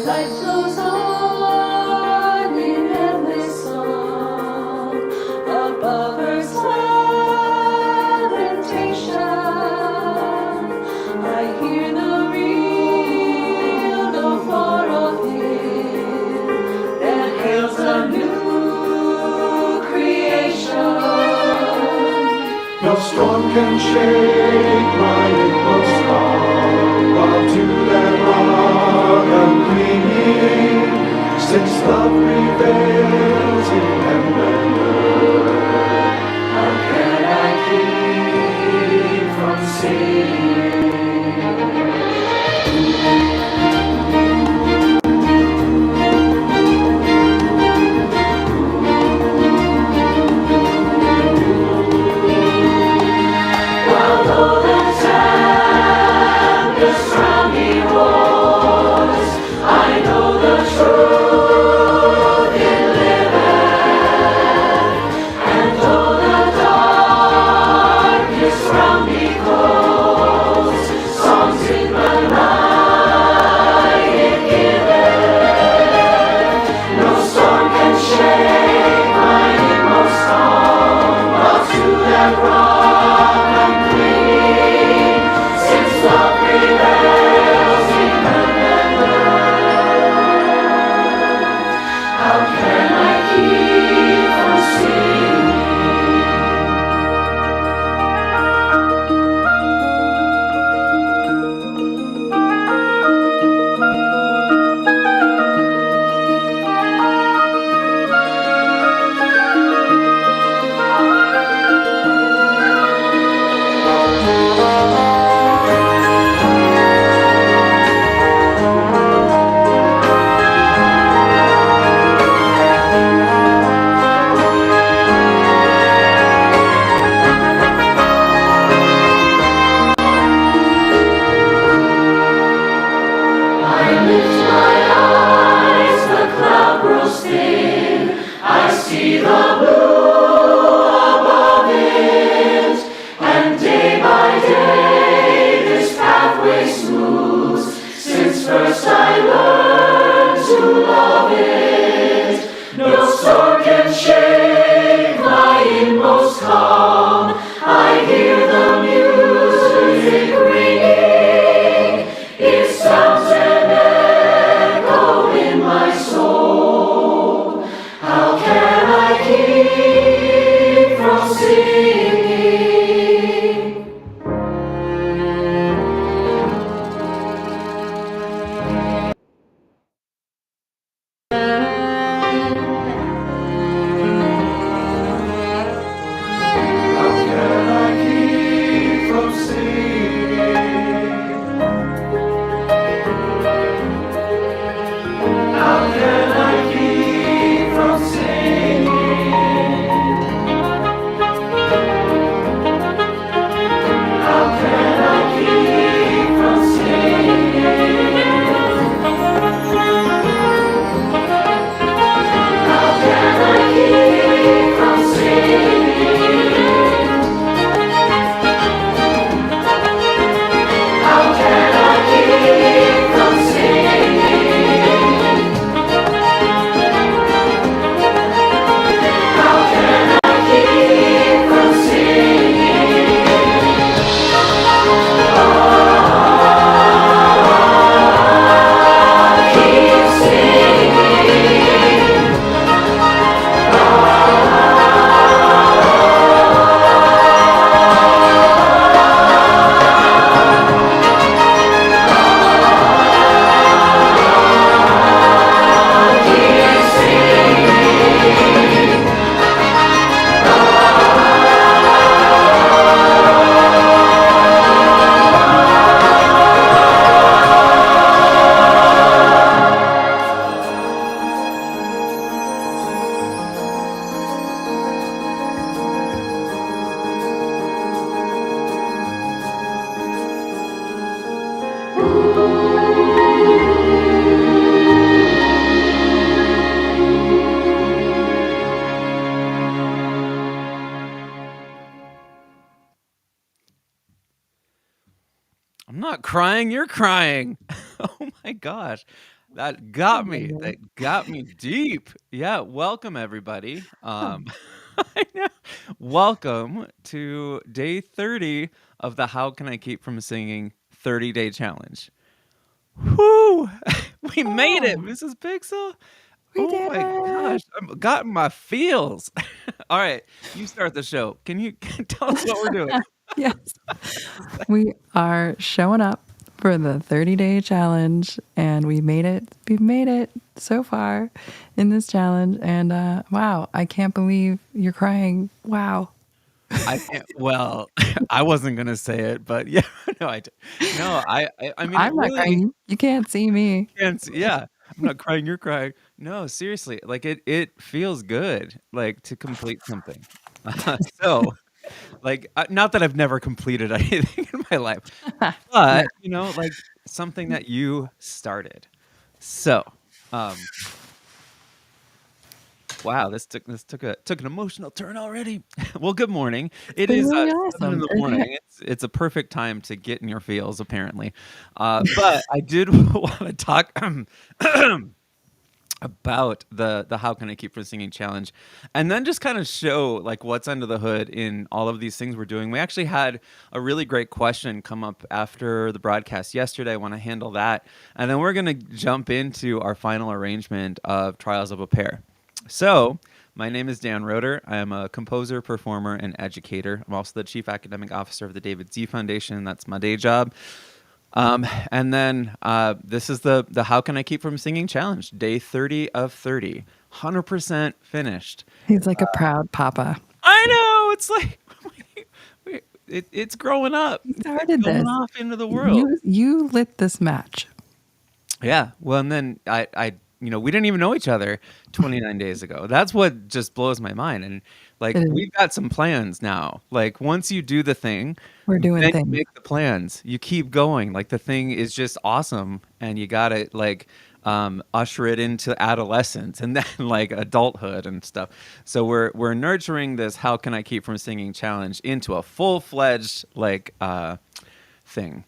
life flows on in endless song above earth's lamentation. I hear the real, the far off hymn that hails a new creation. No storm can shake my inmost calm, while to that rock I'm clinging, since love prevails in heaven and earth. How can I keep from singing? While though the tempest round me roars, I know the truth it liveth. And though the darkness round me grows, songs in the night it giveth. No storm can shake my inmost calm, while to that rock I'm clinging, since love prevails in heaven and earth. How can I keep from singing? I lift my eyes, the cloud grows thin. I see the blue above it, and day by day this pathway smooths. Since first I learned to love it, no storm can shake my inmost calm. I hear the music ringing, it sounds an echo in my soul. How can I keep from singing? How can I keep from singing? How can I keep from singing? How can I keep from singing? How can I keep from singing? How can I keep from singing? How can I keep from singing? Keep singing. Keep singing. I'm not crying, you're crying. Oh my gosh. That got me. Oh, That got me deep. Yeah, welcome everybody. I know. Welcome to day 30 of the How Can I Keep from Singing 30-day challenge. Whoo! We made it, oh, Mrs. Pixel. we Oh did my it. gosh, I've gotten my feels. All right, you start the show. Can you tell us what we're doing? Yes. We are showing up for the 30-day challenge and we made it. We've made it so far in this challenge. And wow, I can't believe you're crying. Wow. I can't. Well, I wasn't gonna say it, but yeah, no, no, I mean, it I'm not really crying. You can't see me. can't. Yeah, I'm not crying. You're crying. No, seriously, like it feels good, like to complete something. So, like, not that I've never completed anything in my life, Yeah. but like something that you started. So, um, wow, this took an emotional turn already. Well, good morning. It's It been is really 7 in awesome. the Okay. morning. It's a perfect time to get in your feels, apparently. But I did want to talk about the How Can I Keep from Singing challenge, and then just kind of show like what's under the hood in all of these things we're doing. We actually had a really great question come up after the broadcast yesterday. I want to handle that, and then we're gonna jump into our final arrangement of Trials of a Pair. So, my name is Dan Roeder. I am a composer, performer, and educator. I'm also the chief academic officer of the David Z Foundation. That's my day job. And then this is the How Can I Keep from Singing challenge, day 30 of 30, 100% finished. He's like a proud papa. I know it's like it's growing up. You It's started going this. off into the world. You lit this match. Yeah. Well, and then we didn't even know each other 29 days ago. That's what just blows my mind. And like, It is. we've got some plans now. Like, once you do the thing, We're doing then you things. make the plans. You keep going. Like, the thing is just awesome, and you gotta like usher it into adolescence and then like adulthood and stuff. So we're nurturing this How Can I Keep from Singing challenge into a full-fledged like thing.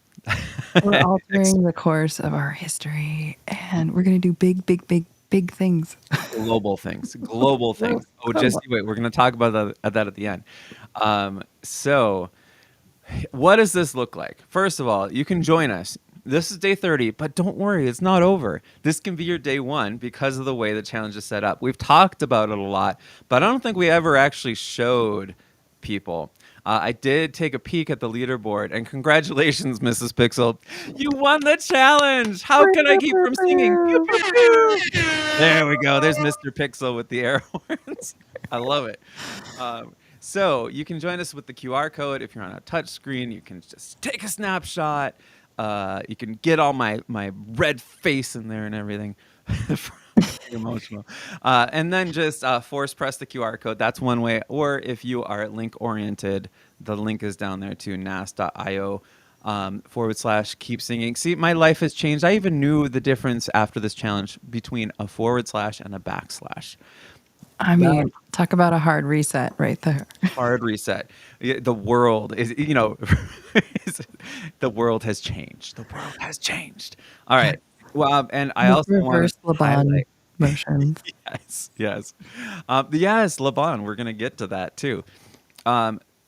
We're altering the course of our history and we're going to do big, big, big, big things. Global things. Global things. Oh, just you wait. We're going to talk about that at the end. So, what does this look like? First of all, you can join us. This is day 30, but don't worry, it's not over. This can be your day 1 because of the way the challenge is set up. We've talked about it a lot, but I don't think we ever actually showed people. I did take a peek at the leaderboard, and congratulations, Mrs. Pixel. You won the challenge. How can I keep from singing? Pew, pew, pew. There we go. There's Mr. Pixel with the air horns. I love it. So you can join us with the QR code. If you're on a touch screen, you can just take a snapshot. You can get all my red face in there and everything. Emotional. And then just force press the QR code. That's one way. Or if you are link oriented, the link is down there too, nas.io / keep singing. See, my life has changed. I even knew the difference after this challenge between a / and a /. I mean, talk about a hard reset right there. Hard reset. The world is, the world has changed. The world has changed. All right. Well, and I With also want reverse to Laban highlight. motions. Yes. Yes, Laban. We're gonna get to that too.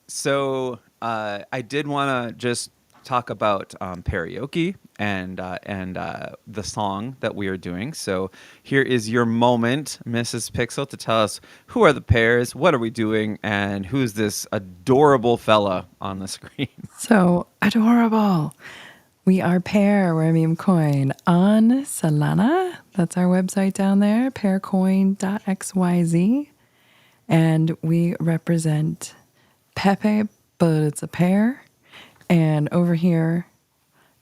So I did want to just talk about karaoke and the song that we are doing. So here is your moment, Mrs. Pixel, to tell us who are the pairs, what are we doing, and who's this adorable fella on the screen. So adorable. We are Pair, Remium Coin on Solana. That's our website down there, paircoin.xyz. And we represent Pepe, but it's a pair. And over here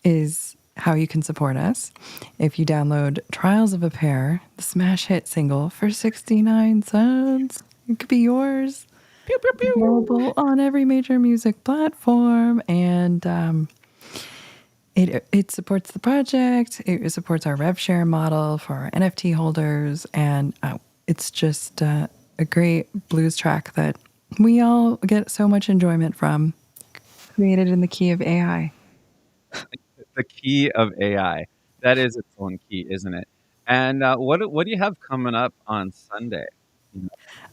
is how you can support us. If you download Trials of a Pair, the smash hit single for 69 cents, it could be yours. Pew, pew, pew. Available on every major music platform. And it supports the project. It supports our rev share model for our NFT holders. And it's just a great blues track that we all get so much enjoyment from, created in the key of AI. The key of AI. That is its own key, isn't it? And what do you have coming up on Sunday? You know,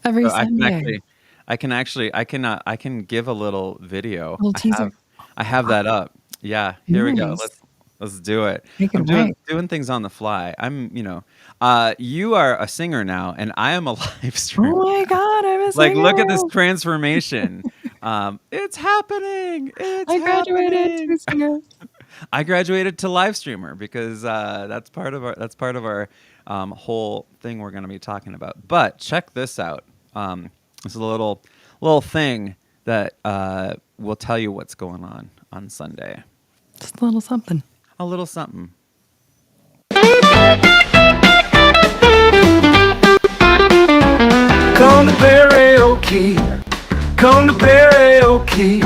Every so Sunday. I can give a little video. Little teaser. I have that up. Yeah, here we go. Nice. Let's do it. Take it I'm away. doing things on the fly. You are a singer now, and I am a live streamer. Oh my God, I'm a Like, look at this singer. transformation. It's happening. It's I graduated to happening. a singer. I graduated to live streamer because that's part of our whole thing we're going to be talking about. But check this out. This is a little thing that will tell you what's going on Sunday. Just a little something. A little something. Come to karaoke, come to karaoke.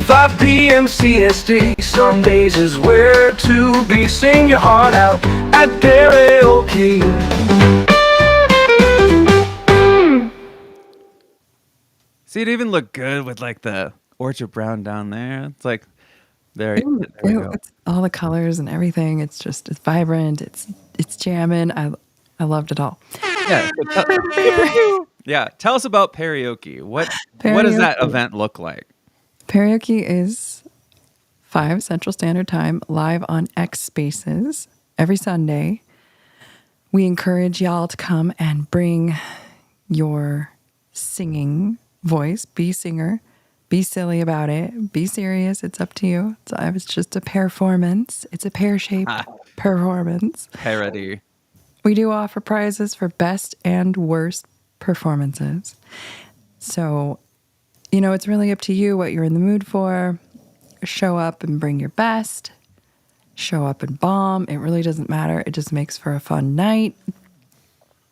5 p.m. CST, Sundays is where to be. Sing your heart out at karaoke. See, it even looked good with like the orchard brown down there. It's like there we go. It's all the colors and everything. It's vibrant. It's jamming. I loved it all. Yeah. Yeah. Tell us about karaoke. What does that Karaoke. event look like? Karaoke is 5 Central Standard Time live on X Spaces every Sunday. We encourage y'all to come and bring your singing voice. Be a singer. Be silly about it. Be serious. It's up to you. It's just a performance. It's a pear-shaped performance. Parody. We do offer prizes for best and worst performances. So, it's really up to you what you're in the mood for. Show up and bring your best. Show up and bomb. It really doesn't matter. It just makes for a fun night.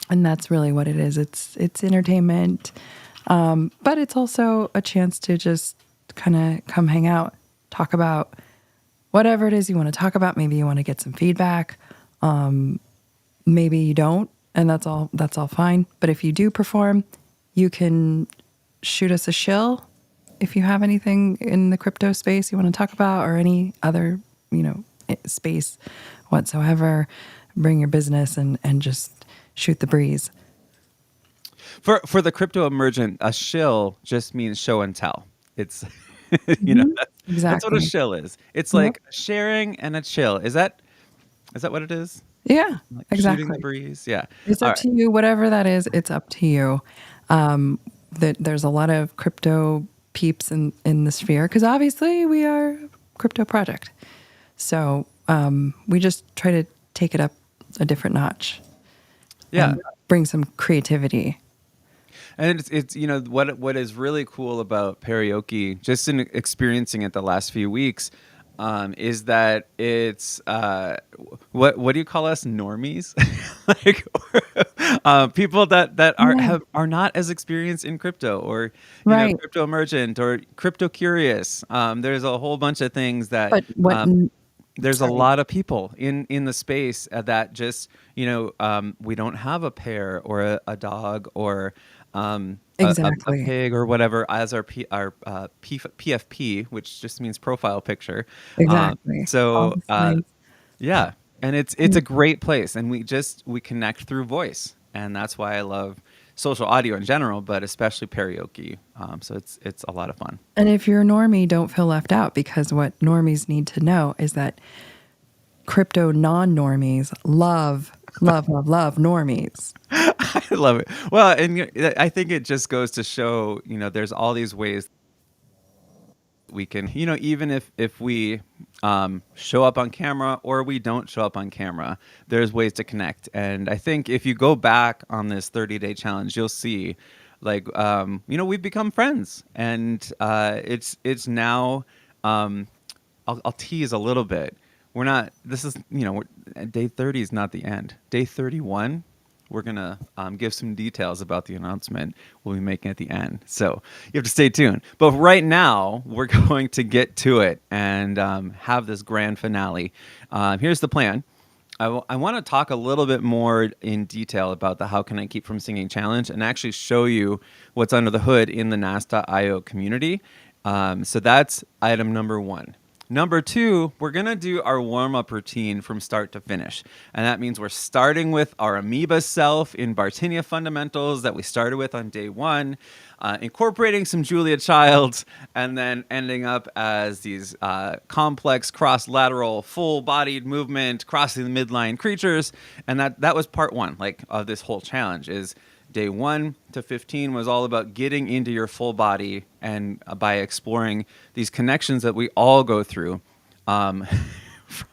And that's really what it is. It's entertainment. But it's also a chance to just kind of come hang out, talk about whatever it is you want to talk about. Maybe you want to get some feedback. Maybe you don't, and that's all fine. But if you do perform, you can shoot us a shill if you have anything in the crypto space you want to talk about, or any other, space whatsoever. Bring your business and just shoot the breeze. For the crypto emergent, a shill just means show and tell. It's that's what a Exactly. shill is. It's Yep. like sharing and a chill. Is that what it is? Yeah, Like shooting the exactly. breeze. Yeah. It's All up right. to you. Whatever that is, it's up to you. There's a lot of crypto peeps in the sphere because obviously we are a crypto project. So we just try to take it up a different notch. Yeah. And bring some creativity. And it's what is really cool about karaoke, just in experiencing it the last few weeks, is that it's what do you call us, normies? Like people that are not as experienced in crypto, or Right. crypto emergent or crypto curious. There's a whole bunch of things that But there's a sorry. lot of people in the space that just we don't have a pair or a dog or a Exactly. pig or whatever as our PFP, which just means profile picture. Exactly. All So the slang. yeah, and it's a great place, and we connect through voice, and that's why I love social audio in general, but especially karaoke. So it's a lot of fun. And if you're a normie, don't feel left out, because what normies need to know is that crypto non-normies love normies. I love it. Well, and I think it just goes to show, there's all these ways we can, even if we show up on camera or we don't show up on camera, there's ways to connect. And I think if you go back on this 30-day challenge, you'll see, like, we've become friends, and it's now. I'll tease a little bit. We're not. This is day 30 is not the end. Day 31. We're going to give some details about the announcement we'll be making at the end. So you have to stay tuned. But right now, we're going to get to it and have this grand finale. Here's the plan. I want to talk a little bit more in detail about the How Can I Keep From Singing Challenge, and actually show you what's under the hood in the Nas.io community. So that's item number 1. Number 2, we're going to do our warm-up routine from start to finish. And that means we're starting with our amoeba self in Bartinia fundamentals that we started with on day 1, incorporating some Julia Childs, and then ending up as these complex cross-lateral, full-bodied movement, crossing the midline creatures. And that was part 1, like, of this whole challenge is day 1 to 15 was all about getting into your full body and by exploring these connections that we all go through from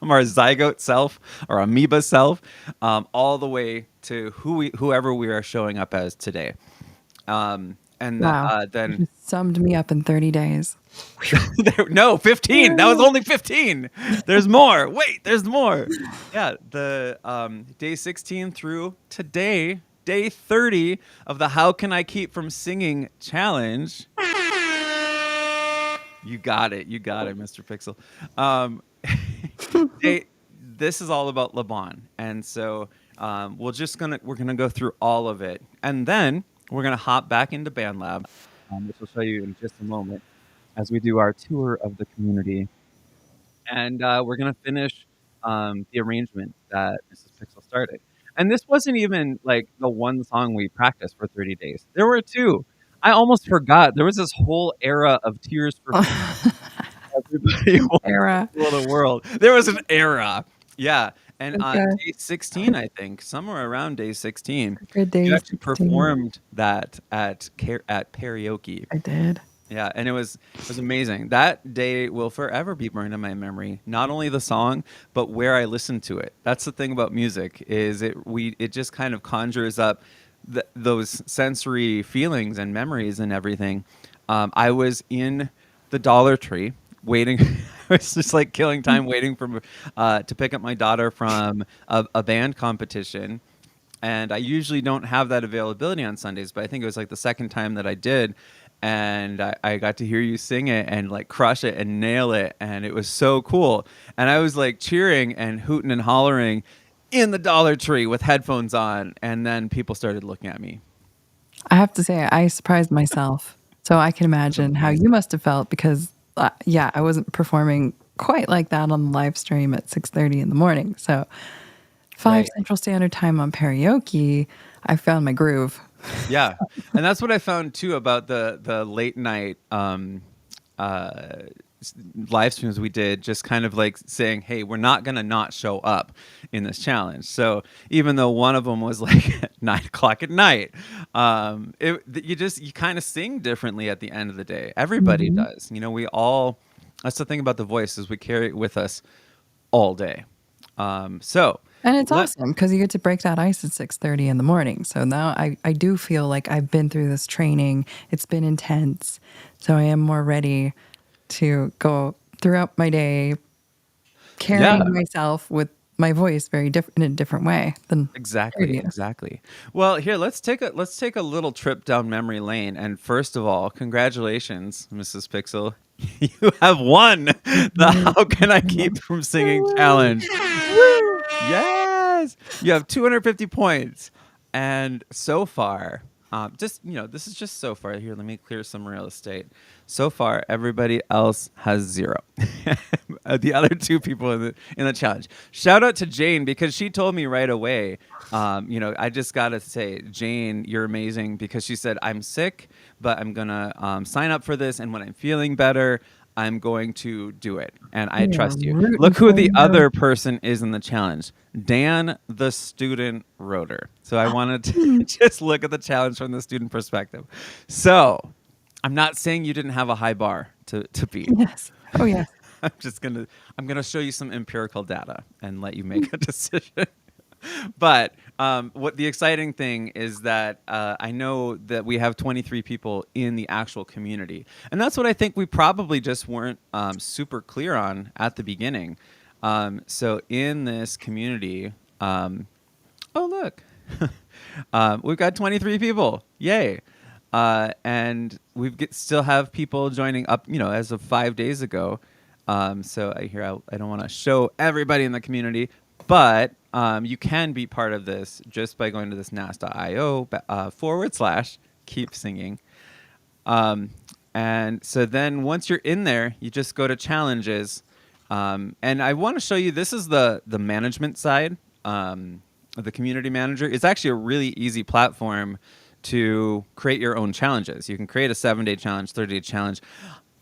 our zygote self, our amoeba self, all the way to whoever we are showing up as today. And Wow. then You just summed me up in 30 days. no, 15. That was only 15. There's more. Wait, there's more. Yeah, the day 16 through today, day 30 of the How Can I Keep From Singing challenge. You got it, Mr. Pixel. This is all about Laban, and so we're gonna go through all of it, and then we're gonna hop back into Bandlab, which we'll show you in just a moment as we do our tour of the community, and we're gonna finish the arrangement that Mrs. Pixel started. And this wasn't even like the one song we practiced for 30 days. There were 2. I almost forgot. There was this whole era of Tears for Fears. Everybody wants Era. to rule the world. There was an era. Yeah. And Okay. on day 16, I think, somewhere around day 16, Good day you actually 16. performed that at karaoke. I did. Yeah, and it was amazing. That day will forever be burned in my memory. Not only the song, but where I listened to it. That's the thing about music is it just kind of conjures up those sensory feelings and memories and everything. I was in the Dollar Tree waiting. I was just like killing time waiting for to pick up my daughter from a band competition. And I usually don't have that availability on Sundays, but I think it was like the second time that I did. And I got to hear you sing it and like crush it and nail it. And it was so cool. And I was like cheering and hooting and hollering in the Dollar Tree with headphones on. And then people started looking at me. I have to say, I surprised myself. So I can imagine how you must have felt because, yeah, I wasn't performing quite like that on the live stream at 6:30 in the morning. So 5 Right. Central Standard Time on karaoke, I found my groove. Yeah. And that's what I found too about the late night live streams we did, just kind of like saying, hey, we're not going to not show up in this challenge. So even though one of them was like at 9:00 at night, you kind of sing differently at the end of the day. Everybody does. You know, we all, that's the thing about the voice is we carry it with us all day. And it's awesome because you get to break that ice at 6:30 in the morning. So now I do feel like I've been through this training. It's been intense. So I am more ready to go throughout my day carrying myself with my voice very different in a different way than previous. Exactly. Well, here let's take a little trip down memory lane. And first of all, congratulations, Mrs. Pixel. You have won the How Can I Keep From Singing challenge. Yes, you have 250 points, and so far, this is just so far. Here, let me clear some real estate. So far, everybody else has 0. The other 2 people in the challenge. Shout out to Jane because she told me right away. I just gotta say, Jane, you're amazing because she said I'm sick, but I'm gonna sign up for this, and when I'm feeling better, I'm going to do it, and I trust you. Look who the other person is in the challenge. Dan, the student rotor. So I wanted to just look at the challenge from the student perspective. So I'm not saying you didn't have a high bar to beat. Yes. Oh, yeah. I'm gonna show you some empirical data and let you make a decision. But what the exciting thing is that I know that we have 23 people in the actual community. And that's what I think we probably just weren't super clear on at the beginning. So in this community, oh, look, we've got 23 people. Yay. And still have people joining up, as of 5 days ago. So I don't want to show everybody in the community, but you can be part of this just by going to this nas.io /keep singing. And so then once you're in there, you just go to challenges And I want to show you, this is the management side, of the community manager. It's actually a really easy platform to create your own challenges. You can create a 7-day challenge, 30-day challenge.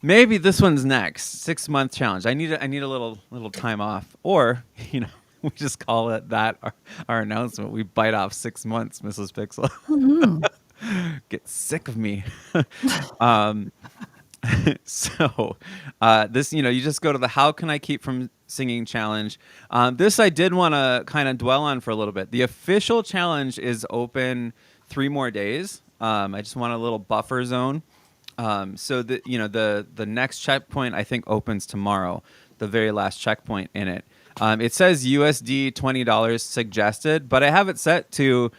Maybe this one's next, 6-month challenge. I need a little time off, or we just call it that. Our announcement. We bite off 6 months, Mrs. Pixel. Get sick of me. um, so this, you just go to the how can I keep from singing challenge. This I did want to kind of dwell on for a little bit. The official challenge is open 3 more days. I just want a little buffer zone. So the next checkpoint I think opens tomorrow, the very last checkpoint in it. It says USD $20 suggested, but I have it set to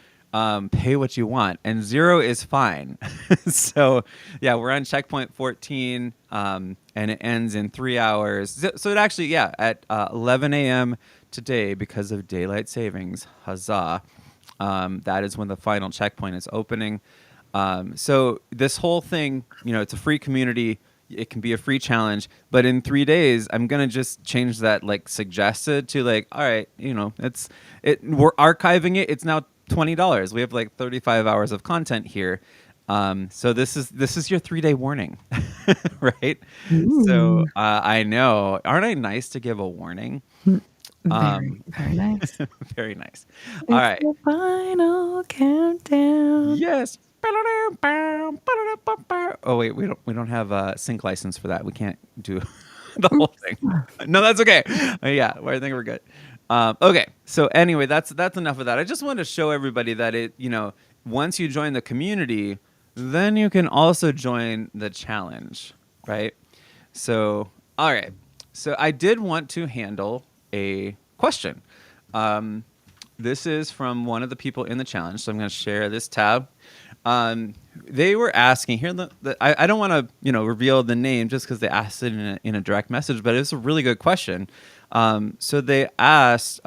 pay what you want, and 0 is fine. So yeah, we're on checkpoint 14, and it ends in 3 hours. So it actually, at 11 a.m. today, because of daylight savings, huzzah, that is when the final checkpoint is opening. So this whole thing, it's a free community. It can be a free challenge, but in 3 days, I'm gonna just change that suggested to all right, we're archiving it. It's now $20. We have 35 hours of content here. So this is your 3-day warning, right? Ooh. So I know, aren't I nice to give a warning? Very, very nice. Very nice. It's All right. the final countdown. Yes. Oh wait, we don't have a sync license for that. We can't do the whole thing. No, that's okay. Yeah, well, I think we're good. Okay, so anyway, that's enough of that. I just wanted to show everybody that once you join the community, then you can also join the challenge, right? So, all right. So I did want to handle a question. This is from one of the people in the challenge, so I'm going to share this tab. They were asking here. I don't want to reveal the name just because they asked it in a direct message, but it's a really good question. So they asked.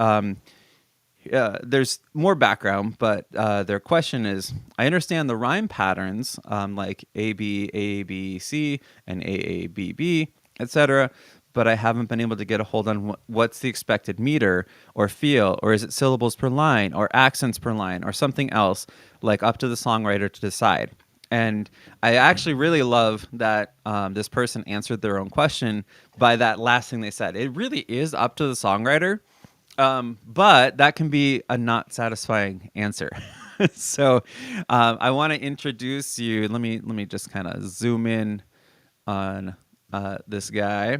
There's more background, but their question is: I understand the rhyme patterns, like A B C and A B B, etc. But I haven't been able to get a hold on what's the expected meter or feel, or is it syllables per line or accents per line or something else, up to the songwriter to decide. And I actually really love that this person answered their own question by that last thing they said. It really is up to the songwriter, but that can be a not satisfying answer. So I want to introduce you. Let me just kind of zoom in on this guy.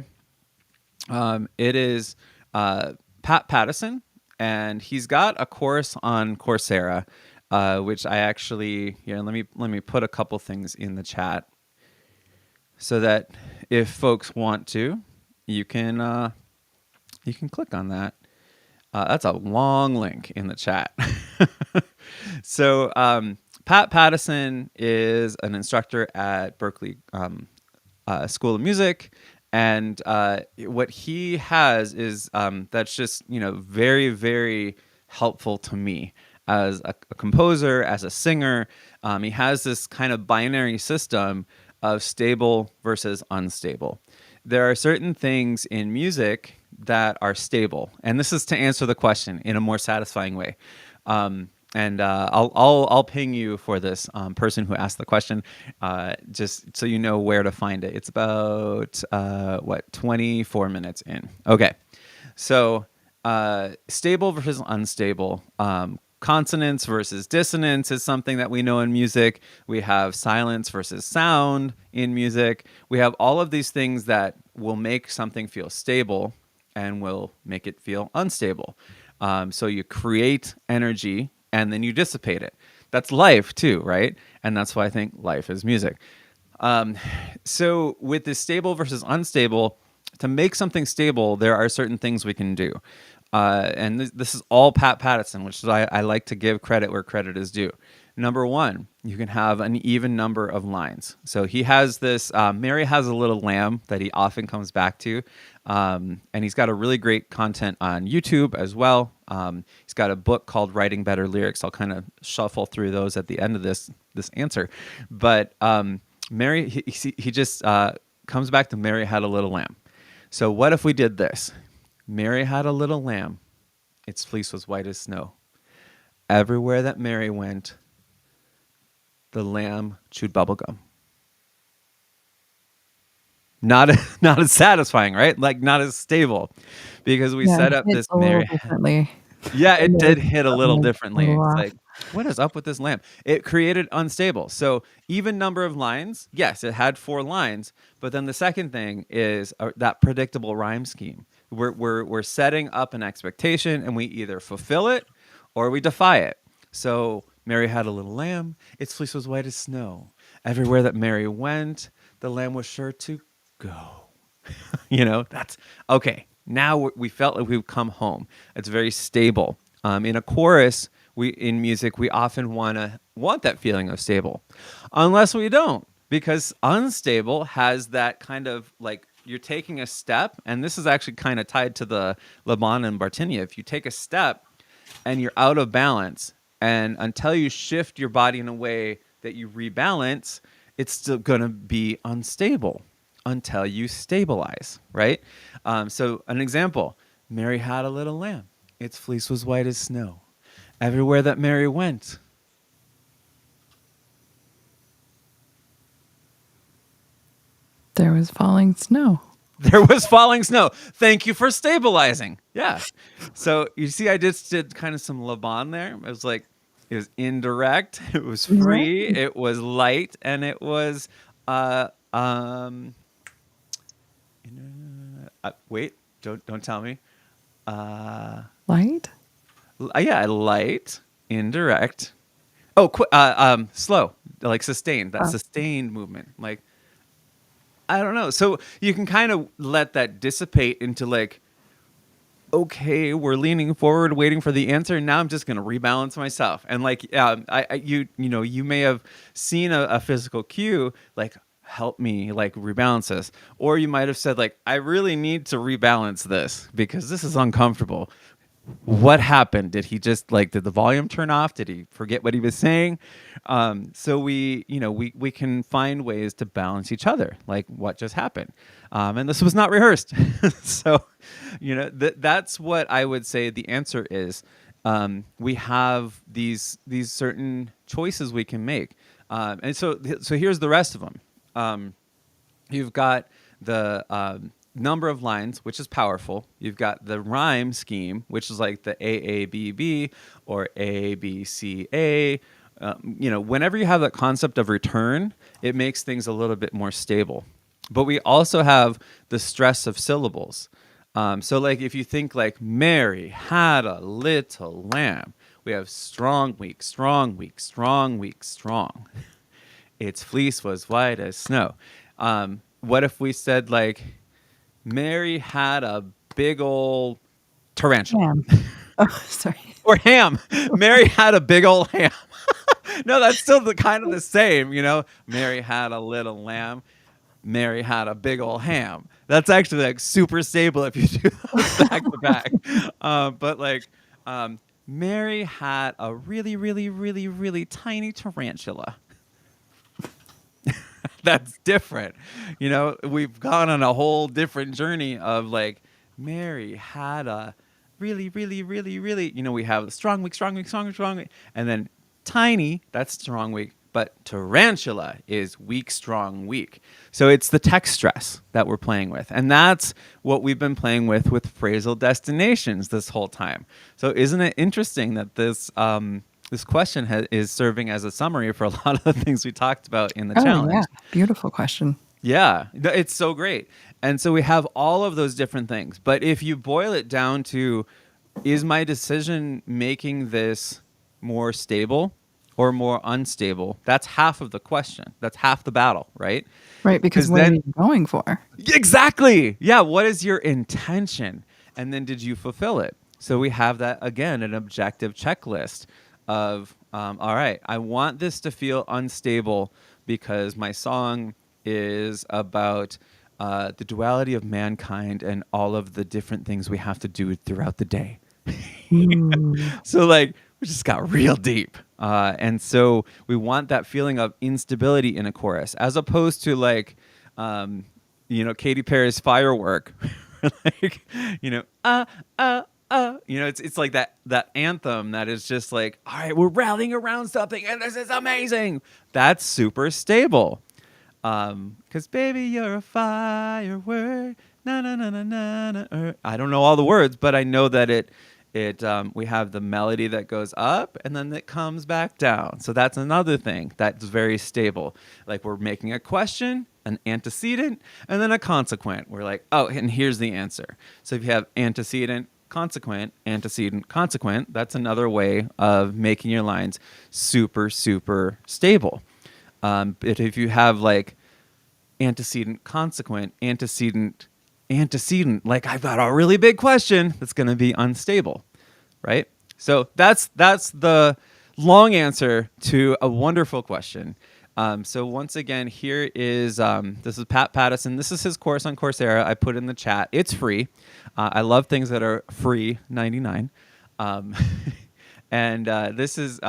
It is Pat Pattison, and he's got a course on Coursera, which I actually let me put a couple things in the chat so that if folks want to, you can click on that. That's a long link in the chat. So Pat Pattison is an instructor at Berklee School of Music. And what he has is that's just very, very helpful to me as a composer, as a singer. He has this kind of binary system of stable versus unstable. There are certain things in music that are stable, and this is to answer the question in a more satisfying way. And I'll ping you for this person who asked the question, just so you know where to find it. It's about 24 minutes in. Okay, so stable versus unstable. Consonance versus dissonance is something that we know in music. We have silence versus sound in music. We have all of these things that will make something feel stable and will make it feel unstable. So you create energy and then you dissipate it. That's life too, right? And that's why I think life is music. So with this stable versus unstable, to make something stable, there are certain things we can do. And this is all Pat Pattison, which is I like to give credit where credit is due. Number one, you can have an even number of lines. So he has this, Mary Has a Little Lamb that he often comes back to. And he's got a really great content on YouTube as well. He's got a book called Writing Better Lyrics. I'll kind of shuffle through those at the end of this answer. But Mary, he just comes back to Mary Had a Little Lamb. So what if we did this? Mary had a little lamb. Its fleece was white as snow. Everywhere that Mary went, the lamb chewed bubblegum. Not not as satisfying, right? Like not as stable, because we Yeah, set up it this a little Mary. differently. Yeah, It it made did hit a little something a differently. little It's off. like, what is up with this lamp? It created unstable. So even number of lines, yes, it had 4 lines. But then the second thing is that predictable rhyme scheme. We're setting up an expectation, and we either fulfill it or we defy it. So Mary had a little lamb. Its fleece was white as snow. Everywhere that Mary went, the lamb was sure to go. That's okay. Now we felt like we've come home. It's very stable. In a chorus, in music, we often want that feeling of stable, unless we don't, because unstable has that kind of like you're taking a step, and this is actually kind of tied to the Le Bon and Bartinia. If you take a step and you're out of balance, and until you shift your body in a way that you rebalance, it's still going to be unstable until you stabilize, right? So an example, Mary had a little lamb. Its fleece was white as snow. Everywhere that Mary went. There was falling snow. There was falling snow. Thank you for stabilizing. Yeah. So you see, I just did kind of some Le Bon there. It was indirect, it was free, Right. it was light, and it was uh um wait, don't tell me. Light? Yeah, light, indirect. Slow, like sustained. That Oh. sustained movement. Like I don't know. So you can kind of let that dissipate into like, okay, we're leaning forward, waiting for the answer. And now I'm just gonna rebalance myself. And like, you may have seen a physical cue like, help me like rebalance this, or you might have said like, I really need to rebalance this because this is uncomfortable. What happened? Did he just like, did the volume turn off? Did he forget what he was saying? So we can find ways to balance each other, like what just happened. And this was not rehearsed. So, that's what I would say the answer is. We have these certain choices we can make. And so here's the rest of them. You've got the number of lines, which is powerful. You've got the rhyme scheme, which is like the AABB or ABCA. Whenever you have that concept of return, it makes things a little bit more stable. But we also have the stress of syllables. So like if you think like Mary had a little lamb, we have strong, weak, strong, weak, strong, weak, strong. Its fleece was white as snow. What if we said like Mary had a big old tarantula Ham. Oh, sorry. or ham? Mary had a big old ham. No, that's still kind of the same, Mary had a little lamb. Mary had a big old ham. That's actually like super stable if you do those back to back. But like, Mary had a really, really, really, really tiny tarantula. That's different. We've gone on a whole different journey of like, Mary had a really, really, really, really, we have the strong week, strong week, strong week, strong week. And then tiny, that's strong week. But tarantula is weak, strong, weak. So it's the text stress that we're playing with. And that's what we've been playing with phrasal destinations this whole time. So isn't it interesting that this question is serving as a summary for a lot of the things we talked about in the challenge? Yeah. Beautiful question. Yeah, it's so great. And so we have all of those different things. But if you boil it down to, is my decision making this more stable or more unstable? That's half of the question. That's half the battle, right? Right, because what are you going for? Exactly. Yeah, what is your intention? And then did you fulfill it? So we have that, again, an objective checklist of, all right, I want this to feel unstable because my song is about the duality of mankind and all of the different things we have to do throughout the day. So like, we just got real deep. And so we want that feeling of instability in a chorus, as opposed to like, Katy Perry's Firework. Like, it's like that anthem that is just like, all right, we're rallying around something and this is amazing. That's super stable. 'Cause baby, you're a firework. Na na na na na na. I don't know all the words, but I know that we have the melody that goes up and then it comes back down. So that's another thing that's very stable. Like we're making a question, an antecedent, and then a consequent. We're like, oh, and here's the answer. So if you have antecedent, consequent, antecedent, consequent, that's another way of making your lines super, super stable. But if you have like antecedent, consequent, antecedent, like I've got a really big question, that's going to be unstable, right? So that's the long answer to a wonderful question. So once again, here is this is Pat Pattison. This is his course on Coursera. I put in the chat. It's free. I love things that are free, 99. And this is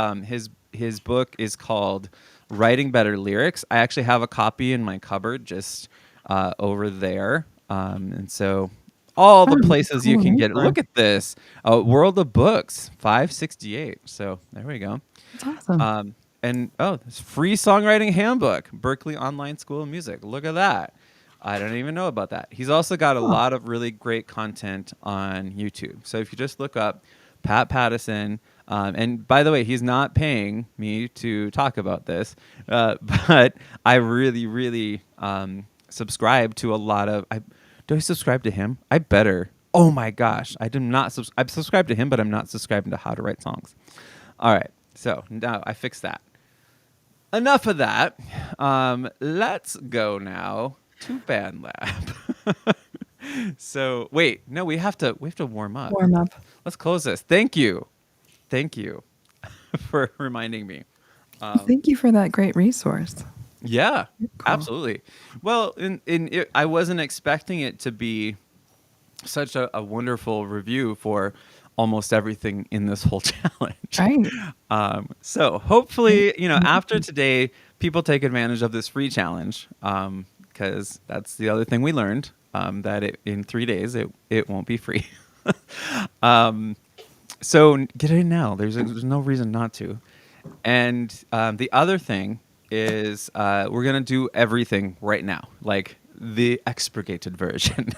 his book is called Writing Better Lyrics. I actually have a copy in my cupboard just over there. And so all the places you can get it. Look at this. World of Books, 568. So there we go. That's awesome. This free songwriting handbook, Berklee Online School of Music. Look at that. I don't even know about that. He's also got a lot of really great content on YouTube. So if you just look up Pat Pattison, and by the way, he's not paying me to talk about this, but I really, really subscribe to a lot of. Do I subscribe to him? I better. Oh my gosh, I did not. I've subscribed to him, but I'm not subscribing to How to Write Songs. All right, so now I fixed that. Enough of that. Let's go now to Bandlab. So wait, no, we have to warm up. Warm up. Let's close this. Thank you for reminding me. Thank you for that great resource. Yeah, Cool. absolutely. Well, I wasn't expecting it to be such a wonderful review for almost everything in this whole challenge. Right. So hopefully, after today, people take advantage of this free challenge, because that's the other thing we learned, that in 3 days it won't be free. So get it in now. There's no reason not to. And the other thing is we're going to do everything right now, like the expurgated version.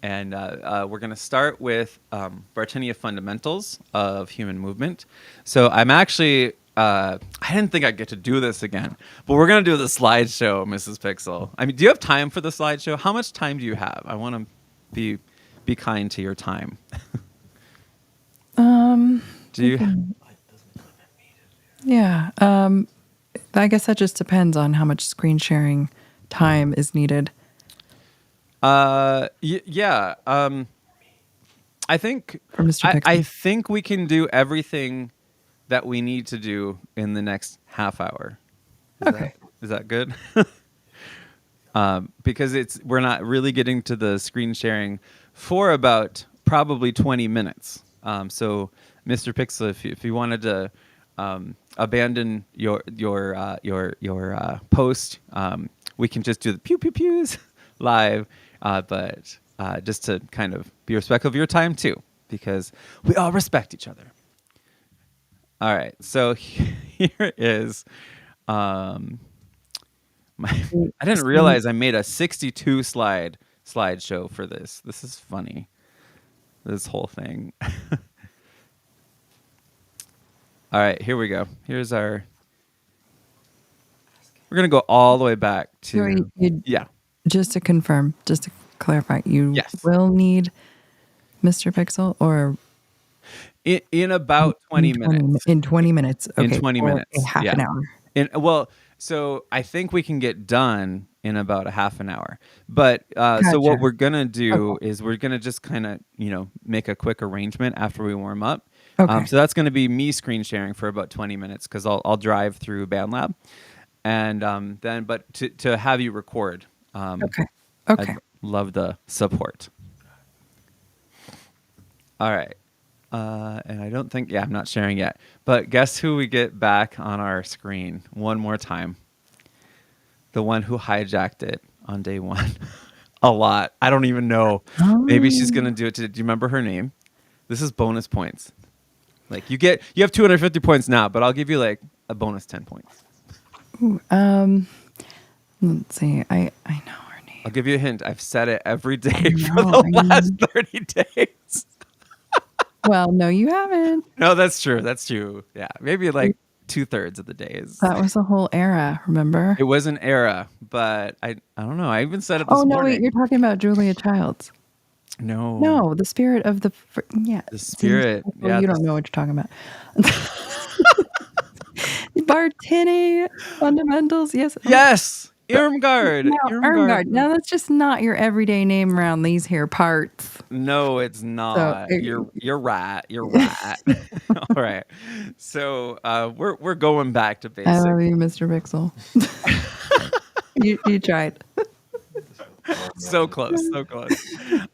And we're going to start with Bartenia Fundamentals of Human Movement. So I'm actually, I didn't think I'd get to do this again, but we're going to do the slideshow, Mrs. Pixel. I mean, do you have time for the slideshow? How much time do you have? I want to be kind to your time. Do you? Yeah. I guess that just depends on how much screen sharing time is needed. Yeah. I think For Mr. Pixel. I think we can do everything that we need to do in the next half hour. Is that good? Because we're not really getting to the screen sharing for about probably 20 minutes. So, Mr. Pixel, if you wanted to abandon your post, we can just do the pew pew pews live. But just to kind of be respectful of your time too, because we all respect each other. All right, so here is. I didn't realize I made a 62 slideshow for this. This is funny. This whole thing. All right, here we go. Here's our. We're gonna go all the way back to yeah. Just to confirm, just to clarify, you Yes. will need Mr. Pixel or in about 20 minutes. In 20 minutes. Okay. In 20 minutes. A half an hour. So I think we can get done in about a half an hour. But Gotcha. So what we're gonna do is we're gonna just kind of make a quick arrangement after we warm up. Okay. So that's gonna be me screen sharing for about 20 minutes because I'll drive through Bandlab, and then but to have you record. Okay. I'd love the support. All right. And I don't think, I'm not sharing yet. But guess who we get back on our screen one more time? The one who hijacked it on day one. A lot. I don't even know. Maybe she's Oh. gonna do it. Do you remember her name? This is bonus points. Like you have 250 points now, but I'll give you like a bonus 10 points. Let's see. I know her name. I'll give you a hint. I've said it every day for No, the last 30 days. Well, no, you haven't. No, that's true. That's true. Yeah, maybe like 2/3 of the days. That was a whole era, remember? It was an era, but I don't know. I even said it Oh, this no, wait, morning. you're talking about Julia Childs. No, No, the spirit of yeah. the see, spirit. well, Yeah, you don't know what you're talking about. Bartini fundamentals, yes. Yes, Irmgard. Now, Irmgard. Ermgard. Now, that's just not your everyday name around these here parts. No, it's So, not. You're right. You're right. All right. So we're going back to I basics. love you, Mr. Pixel. You tried. So close, so close.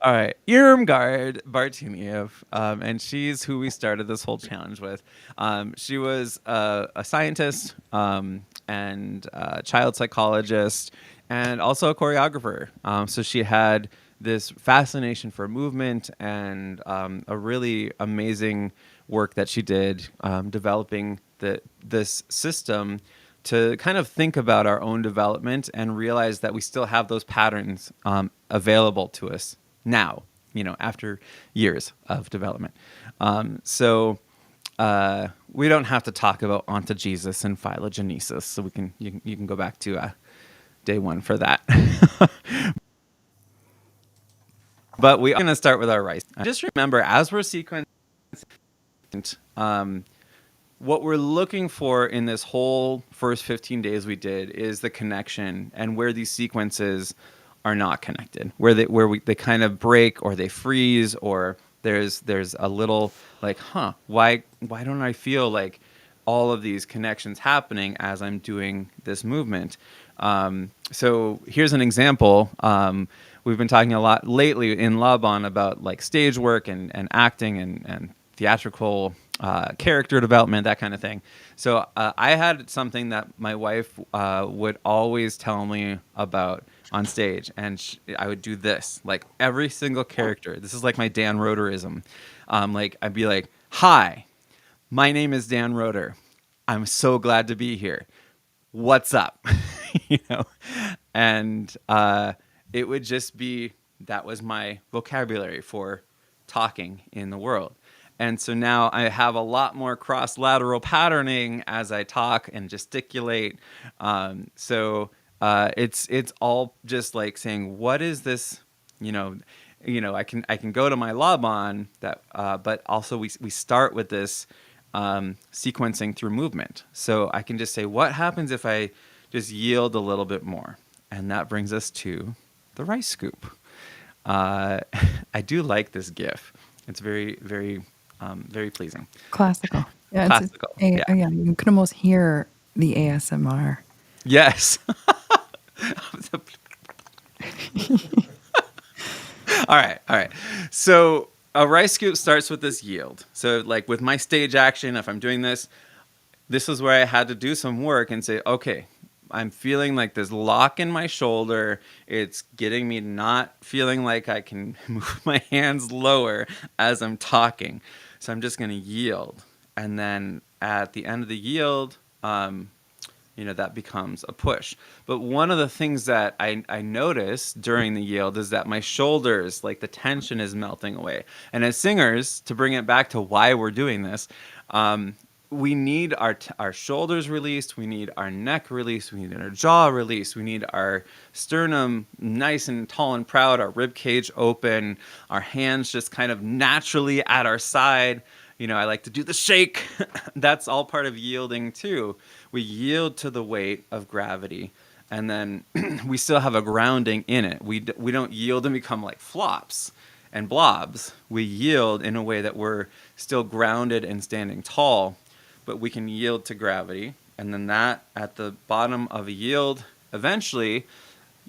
All right, Irmgard Bartuniev, and she's who we started this whole challenge with. She was a scientist and a child psychologist, and also a choreographer. So she had this fascination for movement and a really amazing work that she did developing this system to kind of think about our own development and realize that we still have those patterns available to us now, after years of development. So we don't have to talk about ontogenesis and phylogenesis, so you can go back to day one for that. But we are going to start with our rice. Just remember, as we're sequencing, what we're looking for in this whole first 15 days we did is the connection and where these sequences are not connected, where they kind of break or they freeze, or there's a little like, why don't I feel like all of these connections happening as I'm doing this movement? So here's an example. We've been talking a lot lately in Laban about like stage work and acting and theatrical character development, that kind of thing. So I had something that my wife would always tell me about on stage, and I would do this, like every single character. This is like my Dan Roderism. Like I'd be like, "Hi, my name is Dan Roder. I'm so glad to be here. What's up?" And it would just be, that was my vocabulary for talking in the world. And so now I have a lot more cross-lateral patterning as I talk and gesticulate. So it's all just like saying, what is this? I can go to my Laban but also we start with this sequencing through movement. So I can just say, what happens if I just yield a little bit more? And that brings us to the rice scoop. I do like this GIF. It's very, very, very pleasing. Classical. Yeah, Classical. Yeah, you can almost hear the ASMR. Yes. All right. So a rice scoop starts with this yield. So like with my stage action, if I'm doing this is where I had to do some work and say, okay, I'm feeling like this lock in my shoulder. It's getting me not feeling like I can move my hands lower as I'm talking. So I'm just going to yield. And then at the end of the yield, that becomes a push. But one of the things that I notice during the yield is that my shoulders, like the tension is melting away. And as singers, to bring it back to why we're doing this, we need our shoulders released, we need our neck released, we need our jaw released, we need our sternum nice and tall and proud, our rib cage open, our hands just kind of naturally at our side. I like to do the shake. That's all part of yielding too. We yield to the weight of gravity, and then we still have a grounding in it. We don't yield and become like flops and blobs. We yield in a way that we're still grounded and standing tall, but we can yield to gravity. And then that at the bottom of a yield, eventually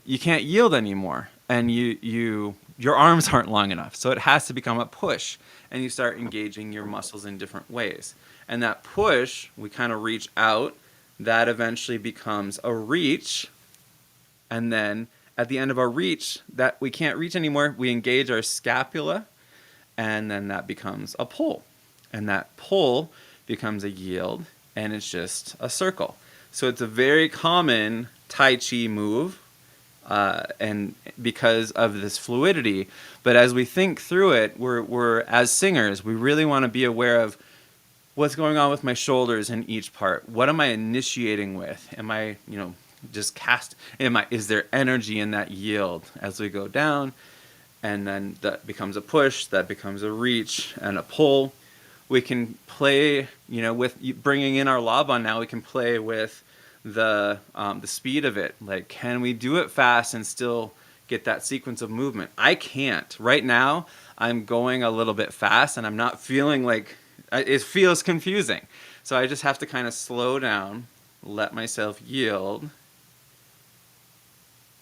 you can't yield anymore, and your arms aren't long enough. So it has to become a push, and you start engaging your muscles in different ways. And that push, we kind of reach out. That eventually becomes a reach. And then at the end of our reach that we can't reach anymore, we engage our scapula, and then that becomes a pull. And that pull becomes a yield, and it's just a circle. So it's a very common Tai Chi move, and because of this fluidity. But as we think through it, we're as singers, we really want to be aware of what's going on with my shoulders in each part. What am I initiating with? Am I, just is there energy in that yield as we go down? And then that becomes a push, that becomes a reach and a pull. We can play, with bringing in our laban now, we can play with the speed of it. Like, can we do it fast and still get that sequence of movement? I can't. Right now, I'm going a little bit fast and I'm not feeling like, it feels confusing. So I just have to kind of slow down, let myself yield,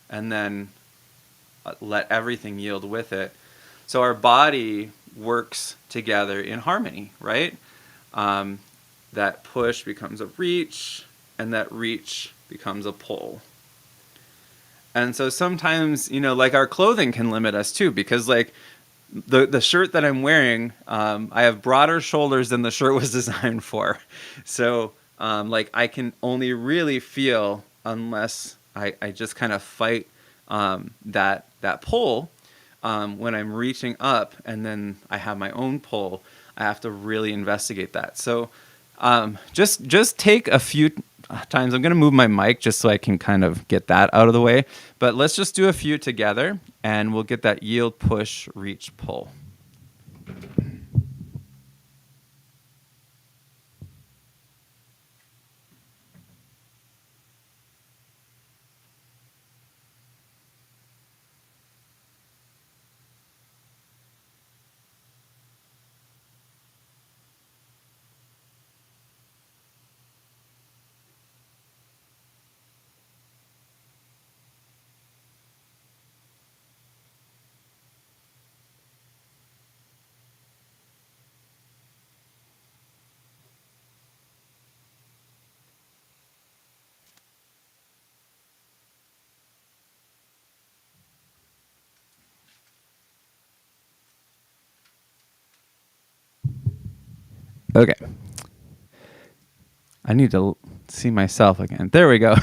and then let everything yield with it. So our body works together in harmony, right? That push becomes a reach, and that reach becomes a pull. And so sometimes, like our clothing can limit us too, because like the shirt that I'm wearing, I have broader shoulders than the shirt was designed for. So like I can only really feel, unless I just kind of fight that pull, when I'm reaching up, and then I have my own pull, I have to really investigate that. So just take a few times. I'm going to move my mic just so I can kind of get that out of the way. But let's just do a few together, and we'll get that yield, push, reach, pull. Okay. I need to see myself again. There we go.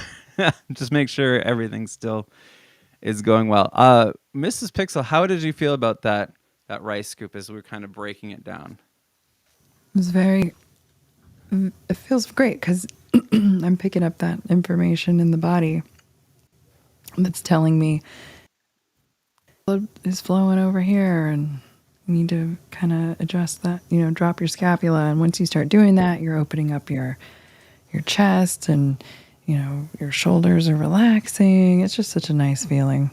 Just make sure everything still is going well. Mrs. Pixel, how did you feel about that rice scoop as we were kind of breaking it down? It feels great because I'm picking up that information in the body that's telling me blood is flowing over here, and you need to kind of adjust that, drop your scapula. And once you start doing that, you're opening up your chest, and your shoulders are relaxing. It's just such a nice feeling.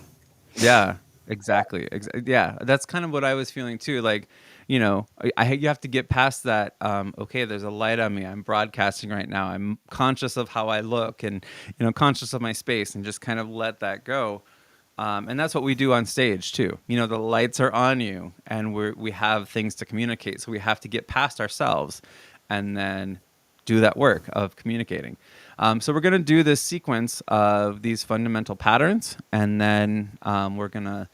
Yeah, exactly. Yeah, that's kind of what I was feeling too. Like, you have to get past that. Okay, there's a light on me. I'm broadcasting right now. I'm conscious of how I look, and conscious of my space, and just kind of let that go. And that's what we do on stage too. The lights are on you, and we have things to communicate. So we have to get past ourselves, and then do that work of communicating. So we're going to do this sequence of these fundamental patterns, and then we're going to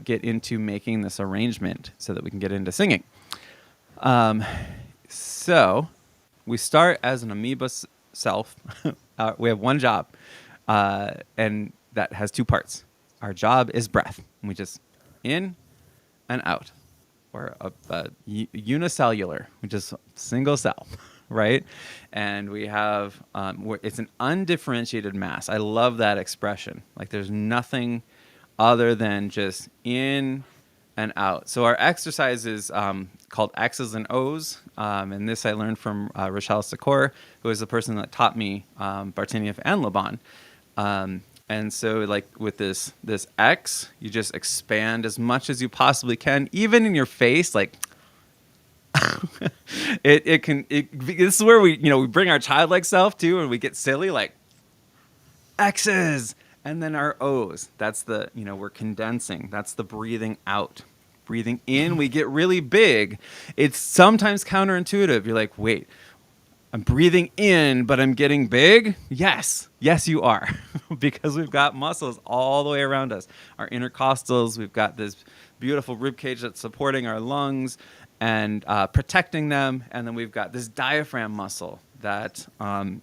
get into making this arrangement so that we can get into singing. So we start as an amoeba self. We have one job, and that has two parts. Our job is breath. We just in and out. Or unicellular, which is single cell, right? And we have, it's an undifferentiated mass. I love that expression. Like there's nothing other than just in and out. So our exercise is called X's and O's. And this I learned from Rochelle Sikor, who is the person that taught me Bartenieff and Laban. And so like with this X, you just expand as much as you possibly can, even in your face, like this is where we bring our childlike self too, and we get silly, like X's. And then our O's, that's the, we're condensing. That's the breathing out. Breathing in, we get really big. It's sometimes counterintuitive. You're like, wait, I'm breathing in, but I'm getting big. Yes, yes, you are, because we've got muscles all the way around us. Our intercostals. We've got this beautiful rib cage that's supporting our lungs and protecting them, and then we've got this diaphragm muscle that,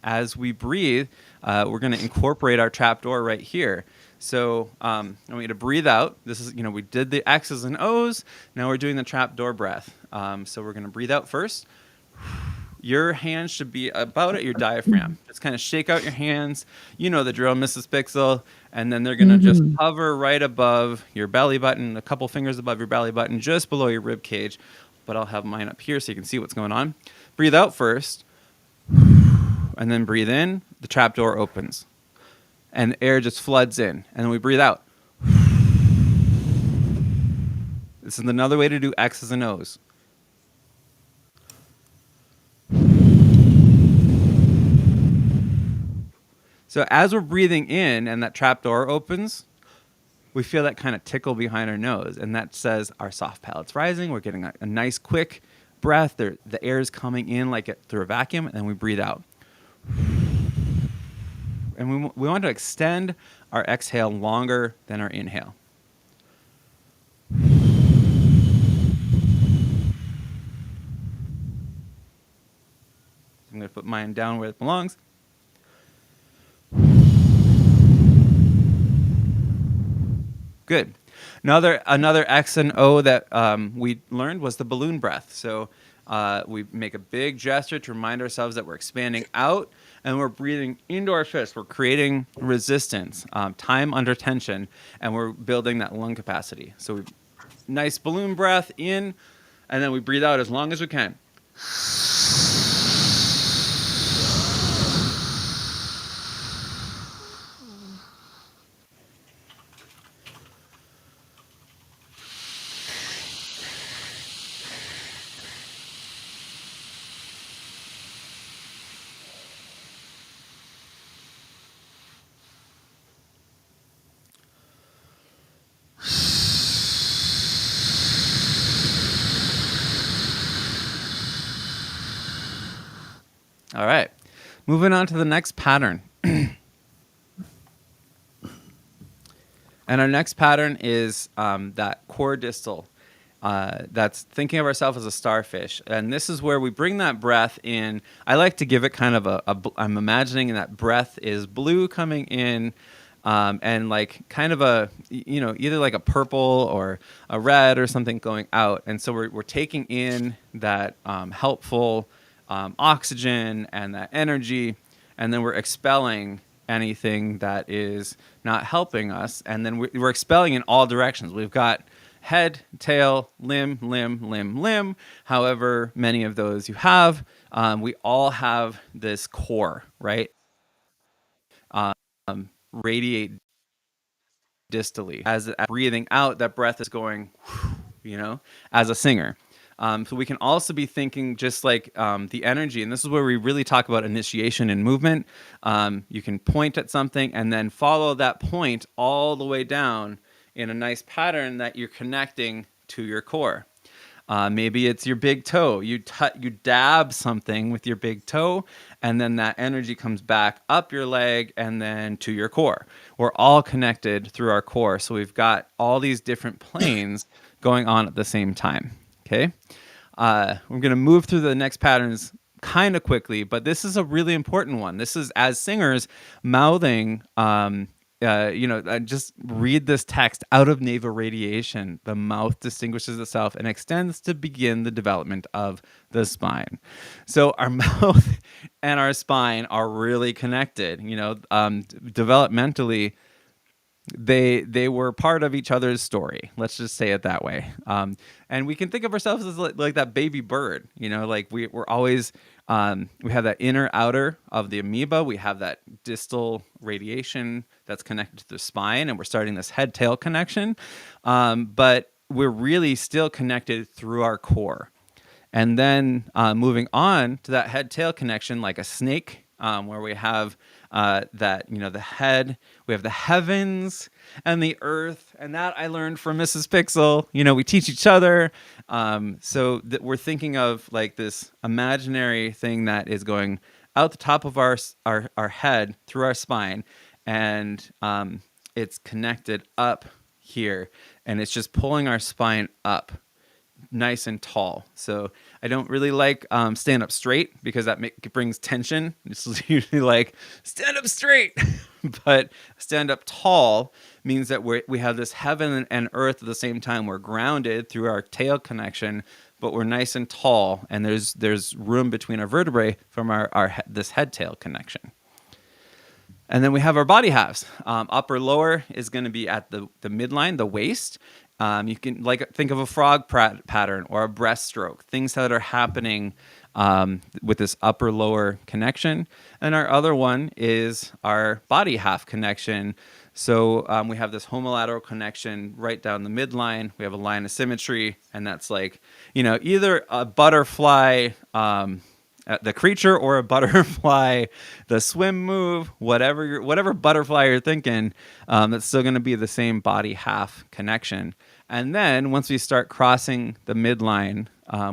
as we breathe, we're going to incorporate our trapdoor right here. So I want you to breathe out. This is, we did the X's and O's. Now we're doing the trapdoor breath. So we're going to breathe out first. Your hands should be about at your diaphragm. Just kind of shake out your hands. You know the drill, Mrs. Pixel. And then they're going to just hover right above your belly button, a couple fingers above your belly button, just below your rib cage. But I'll have mine up here so you can see what's going on. Breathe out first. And then breathe in. The trapdoor opens. And air just floods in. And then we breathe out. This is another way to do X's and O's. So as we're breathing in and that trapdoor opens, we feel that kind of tickle behind our nose. And that says our soft palate's rising. We're getting a nice, quick breath. The air is coming in like through a vacuum, and then we breathe out. And we want to extend our exhale longer than our inhale. I'm going to put mine down where it belongs. Good. Another X and O that we learned was the balloon breath. So we make a big gesture to remind ourselves that we're expanding out and we're breathing into our fist. We're creating resistance, time under tension, and we're building that lung capacity. So nice balloon breath in, and then we breathe out as long as we can. All right, moving on to the next pattern. And our next pattern is that core distal. That's thinking of ourselves as a starfish. And this is where we bring that breath in. I like to give it kind of I'm imagining that breath is blue coming in and like kind of either like a purple or a red or something going out. And so we're taking in that helpful oxygen and that energy, and then we're expelling anything that is not helping us, and then we're expelling in all directions. We've got head, tail, limb, however many of those you have. We all have this core, right? Radiate distally. As breathing out, that breath is going, as a singer. So we can also be thinking just like the energy, and this is where we really talk about initiation and movement. You can point at something and then follow that point all the way down in a nice pattern that you're connecting to your core. Maybe it's your big toe. You dab something with your big toe, and then that energy comes back up your leg and then to your core. We're all connected through our core, so we've got all these different planes going on at the same time. Okay, we're going to move through the next patterns kind of quickly, but this is a really important one. This is, as singers, mouthing. Just read this text. Out of navel radiation, the mouth distinguishes itself and extends to begin the development of the spine. So our mouth and our spine are really connected. Developmentally, they were part of each other's story. Let's just say it that way. And we can think of ourselves as like that baby bird. Like we're always we have that inner outer of the amoeba. We have that distal radiation that's connected to the spine, and we're starting this head-tail connection. But we're really still connected through our core. And then moving on to that head-tail connection, like a snake where we have that, the head, we have the heavens and the earth. And that I learned from Mrs. Pixel. We teach each other. So that we're thinking of like this imaginary thing that is going out the top of our head through our spine. And it's connected up here. And it's just pulling our spine up nice and tall. So I don't really like stand up straight because it brings tension. It's usually like stand up straight, but stand up tall means that we have this heaven and earth at the same time. We're grounded through our tail connection, but we're nice and tall, and there's room between our vertebrae from this head tail connection. And then we have our body halves. Upper lower is going to be at the midline, the waist. You can think of a frog pattern or a breaststroke, things that are happening with this upper lower connection. And our other one is our body half connection. So we have this homolateral connection right down the midline. We have a line of symmetry, and that's either a butterfly, the creature, or a butterfly, the swim move, whatever butterfly you're thinking, that's still going to be the same body half connection. And then once we start crossing the midline,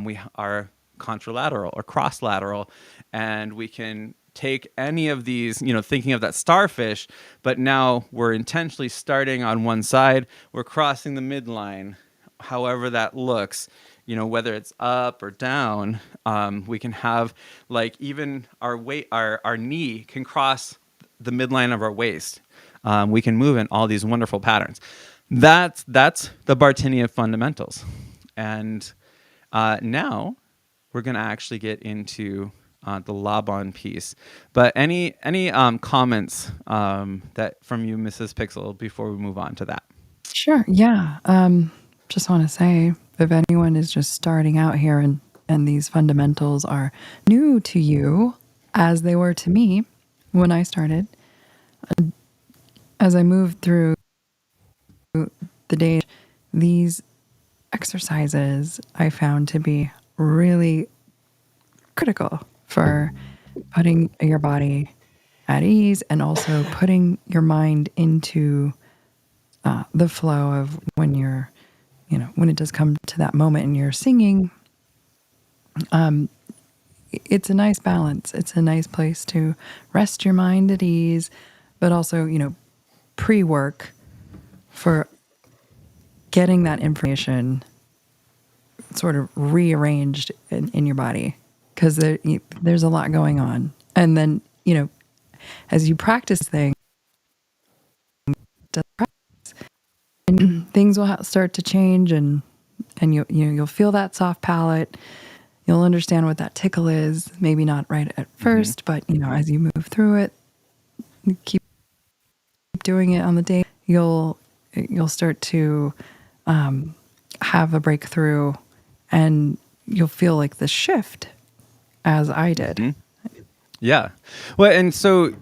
we are contralateral or cross-lateral, and we can take any of these, thinking of that starfish, but now we're intentionally starting on one side, we're crossing the midline, however that looks, whether it's up or down. We can have even our knee can cross the midline of our waist. We can move in all these wonderful patterns. That's the Bartinian fundamentals. And now we're going to actually get into the Laban piece. But any comments that from you, Mrs. Pixel, before we move on to that? Sure. Yeah. Just want to say, if anyone is just starting out here and these fundamentals are new to you, as they were to me when I started, as I moved through the day, these exercises I found to be really critical for putting your body at ease and also putting your mind into the flow of when you're, when it does come to that moment and you're singing. It's a nice balance. It's a nice place to rest your mind at ease, but also, pre-work for getting that information sort of rearranged in your body, because there's a lot going on. And then, as you practice things, things will start to change, and you'll feel that soft palate. You'll understand what that tickle is. Maybe not right at first, but as you move through it, keep doing it on the day, you'll start to have a breakthrough, and you'll feel like the shift, as I did. Mm-hmm. Yeah. Well, and so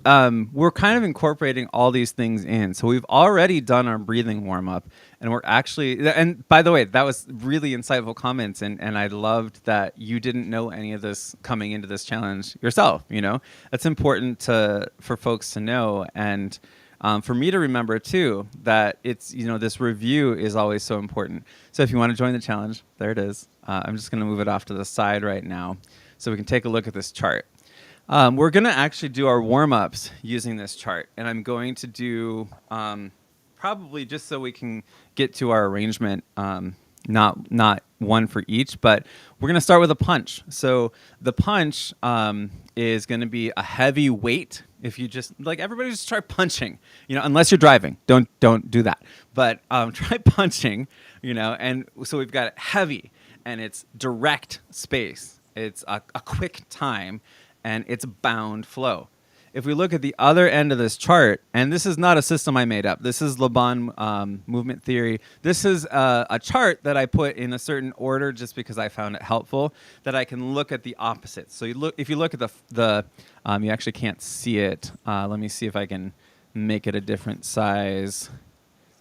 we're kind of incorporating all these things in. So we've already done our breathing warm up, and we're actually, and by the way, that was really insightful comments. And I loved that you didn't know any of this coming into this challenge yourself. That's important for folks to know. And for me to remember too, that it's, this review is always so important. So if you want to join the challenge, there it is. I'm just going to move it off to the side right now so we can take a look at this chart. We're going to actually do our warm-ups using this chart, and I'm going to do probably just so we can get to our arrangement, not one for each, but we're going to start with a punch. So the punch is going to be a heavy weight. If you just everybody just try punching, unless you're driving, don't do that. But try punching, and so we've got heavy, and it's direct space. It's a quick time, and it's bound flow. If we look at the other end of this chart, and this is not a system I made up. This is Laban movement theory. This is a chart that I put in a certain order just because I found it helpful, that I can look at the opposites. So if you look at the you actually can't see it. Let me see if I can make it a different size.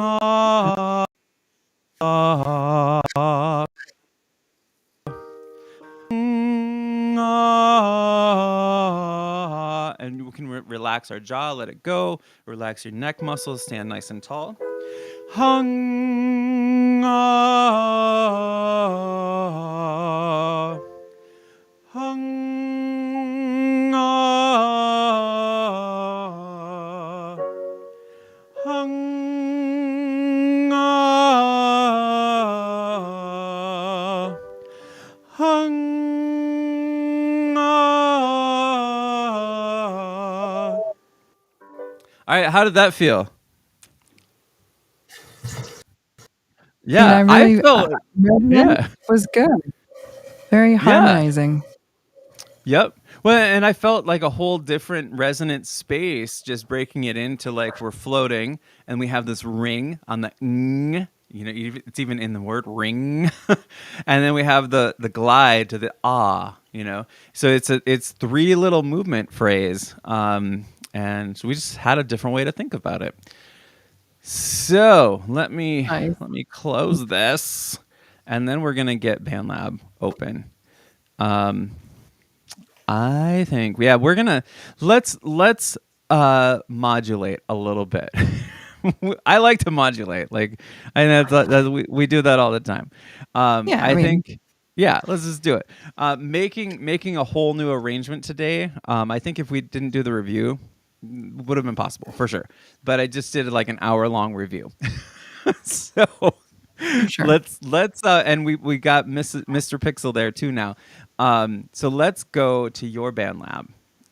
ah, ah, ah, and we can relax our jaw, let it go, relax your neck muscles, stand nice and tall. Hung ah, hung ah, hung ah, hung ah. All right, how did that feel? I mean, Yeah, I felt Redman yeah. was good. Very Yeah. harmonizing. Yep. Well, and I felt like a whole different resonant space, just breaking it into like we're floating, and we have this ring on the ng. It's even in the word ring, and then we have the glide to the ah. So it's three little movement phrase, and so we just had a different way to think about it. So Nice. let me close this, and then we're gonna get Bandlab open. I think we're gonna let's modulate a little bit. I like to modulate, like I know we do that all the time. Yeah, I I mean, think let's just do it. Making a whole new arrangement today. I think if we didn't do the review, would have been possible for sure. But I just did like an hour-long review, so sure. let's and we got Mr. Pixel there too now. So let's go to your Bandlab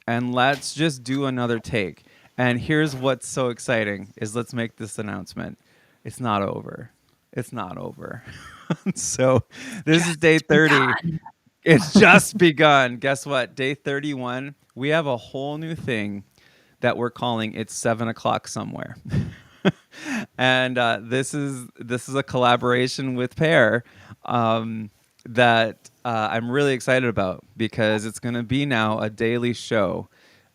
and let's just do another take. And here's what's so exciting is let's make this announcement. It's not over. It's not over. So this is day 30. It's just begun. Guess what? Day 31. We have a whole new thing that we're calling It's 7 o'clock somewhere. And this is a collaboration with Pear that I'm really excited about because it's going to be now a daily show,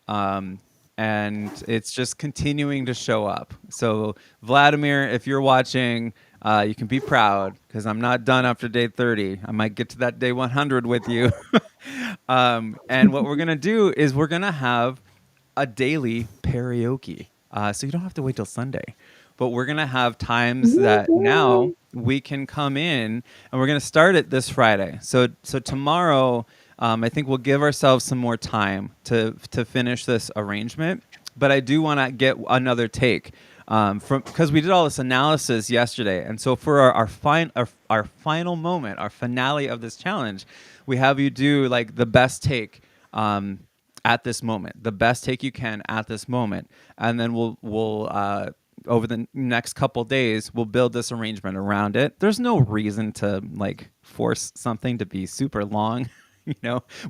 and it's just continuing to show up. So Vladimir, if you're watching, you can be proud because I'm not done after day 30. I might get to that day 100 with you. And what we're going to do is we're going to have a daily karaoke. So you don't have to wait till Sunday. But we're going to have times that now we can come in, and we're going to start it this Friday. So tomorrow, I think we'll give ourselves some more time to finish this arrangement. But I do want to get another take because we did all this analysis yesterday. And so for our final moment, our finale of this challenge, we have you do like the best take at this moment, the best take you can at this moment, and then we'll over the next couple days we'll build this arrangement around it. There's no reason to like force something to be super long. We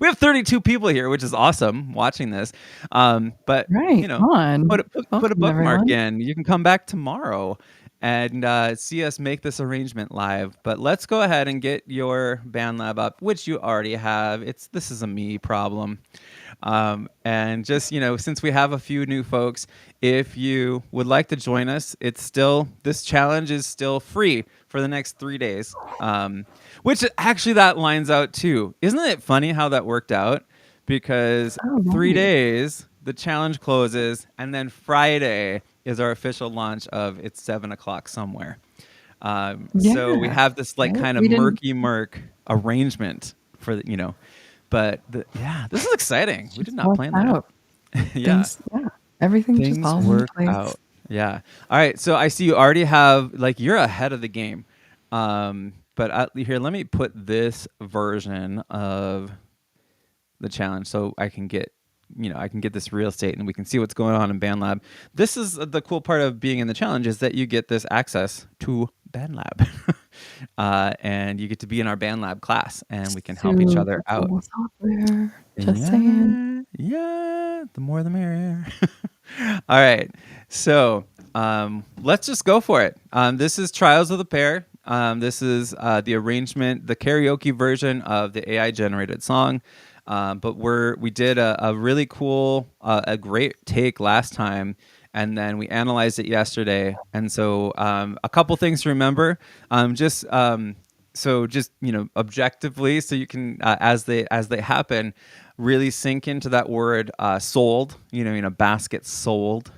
have 32 people here, which is awesome watching this. But Right. Come on. put a Welcome, bookmark everyone. in. You can come back tomorrow and see us make this arrangement live. But let's go ahead and get your Bandlab up, which you already have. This is a me problem. And just, since we have a few new folks, if you would like to join us, this challenge is still free for the next 3 days. Which actually that lines out too. Isn't it funny how that worked out? Because Oh, 3 right. days, the challenge closes, and then Friday is our official launch of It's 7 o'clock somewhere. So we Yeah. have this like Right? kind of We didn't. murky arrangement for but this is exciting. We did not Worked plan that. out. Yeah, Everything just things falls into work place. out. Yeah. All right. So I see you already have you're ahead of the game. But here, let me put this version of the challenge so I can get this real estate and we can see what's going on in Bandlab. This is the cool part of being in the challenge is that you get this access to Bandlab. And you get to be in our Bandlab class and we can help each other Super out. cool software. Just saying. Yeah, the more the merrier. All right. So let's just go for it. This is Trials of the Pair. This is the arrangement, the karaoke version of the AI generated song. But we did a really cool, a great take last time, and then we analyzed it yesterday. And so a couple things to remember. Just objectively, so you can as they happen, really sink into that word sold. Basket sold.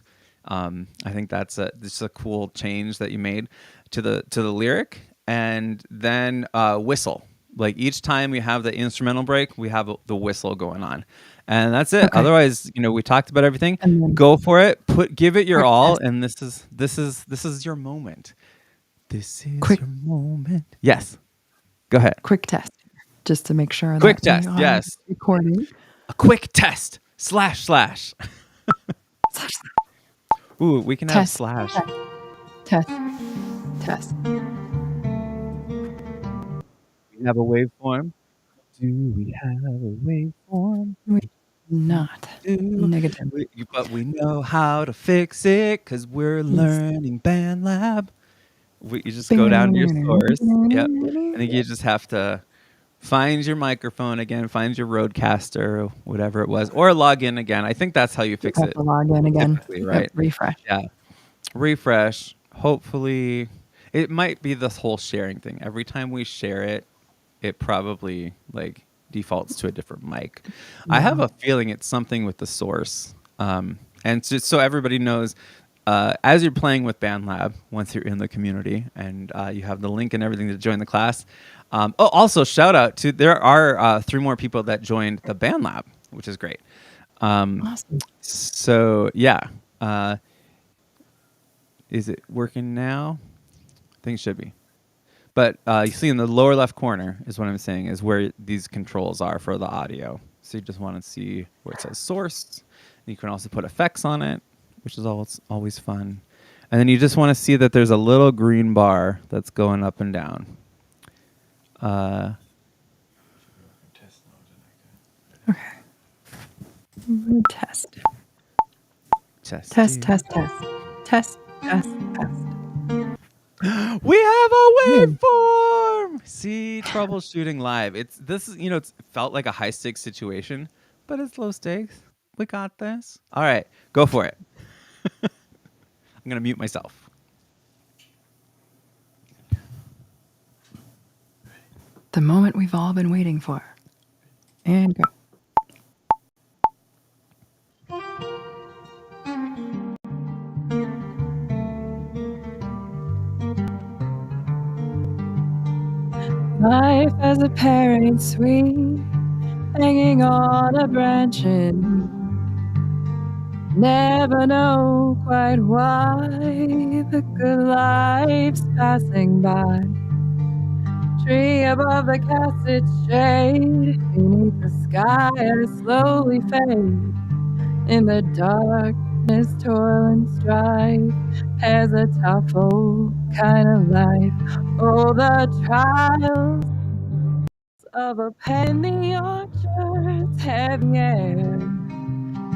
I think that's a cool change that you made to the lyric. And then whistle. Like each time we have the instrumental break, we have the whistle going on, and that's it. Okay. Otherwise, we talked about everything. And then Go for it. Give it your quick all, test. and this is your moment. This is Quick- your moment. Yes. Go ahead. Quick test, just to make sure Quick that test, we are yes. recording. A quick test. // Ooh, we can have Test. slash. Test. Test. We have a waveform. Do we have a waveform? Not negative. But we know how to fix it because we're learning Bandlab. You just go down to your source. Yep. I think you just have to find your microphone again, find your Rodecaster, or whatever it was, or log in again. I think that's how you fix Have it. to log in again. Typically, right? Yep, refresh. Yeah. Refresh. Hopefully, it might be this whole sharing thing. Every time we share it, it probably defaults to a different mic. I have a feeling it's something with the source. And just so everybody knows, as you're playing with Bandlab, once you're in the community and you have the link and everything to join the class. Also, shout out to, there are 3 more people that joined the Bandlab, which is great. Awesome. So, yeah. Is it working now? I think it should be. But you see in the lower left corner is what I'm saying, is where these controls are for the audio. So you just want to see where it says source. You can also put effects on it, which is always fun. And then you just want to see that there's a little green bar that's going up and down. Okay. Test. Test. Test. Test. Test. Test. Test. Test. We have a waveform. See, troubleshooting live. It felt like a high stakes situation, but it's low stakes. We got this. All right, go for it. I'm gonna mute myself. The moment we've all been waiting for. And go. Life as a parent sweet, hanging on a branch and never know quite why the good life's passing by. Tree above the cast its shade, beneath the sky I slowly fade. In the darkness, toil and strife, has a tough old kind of life. Oh, the trials of a penny orchard's heavy air,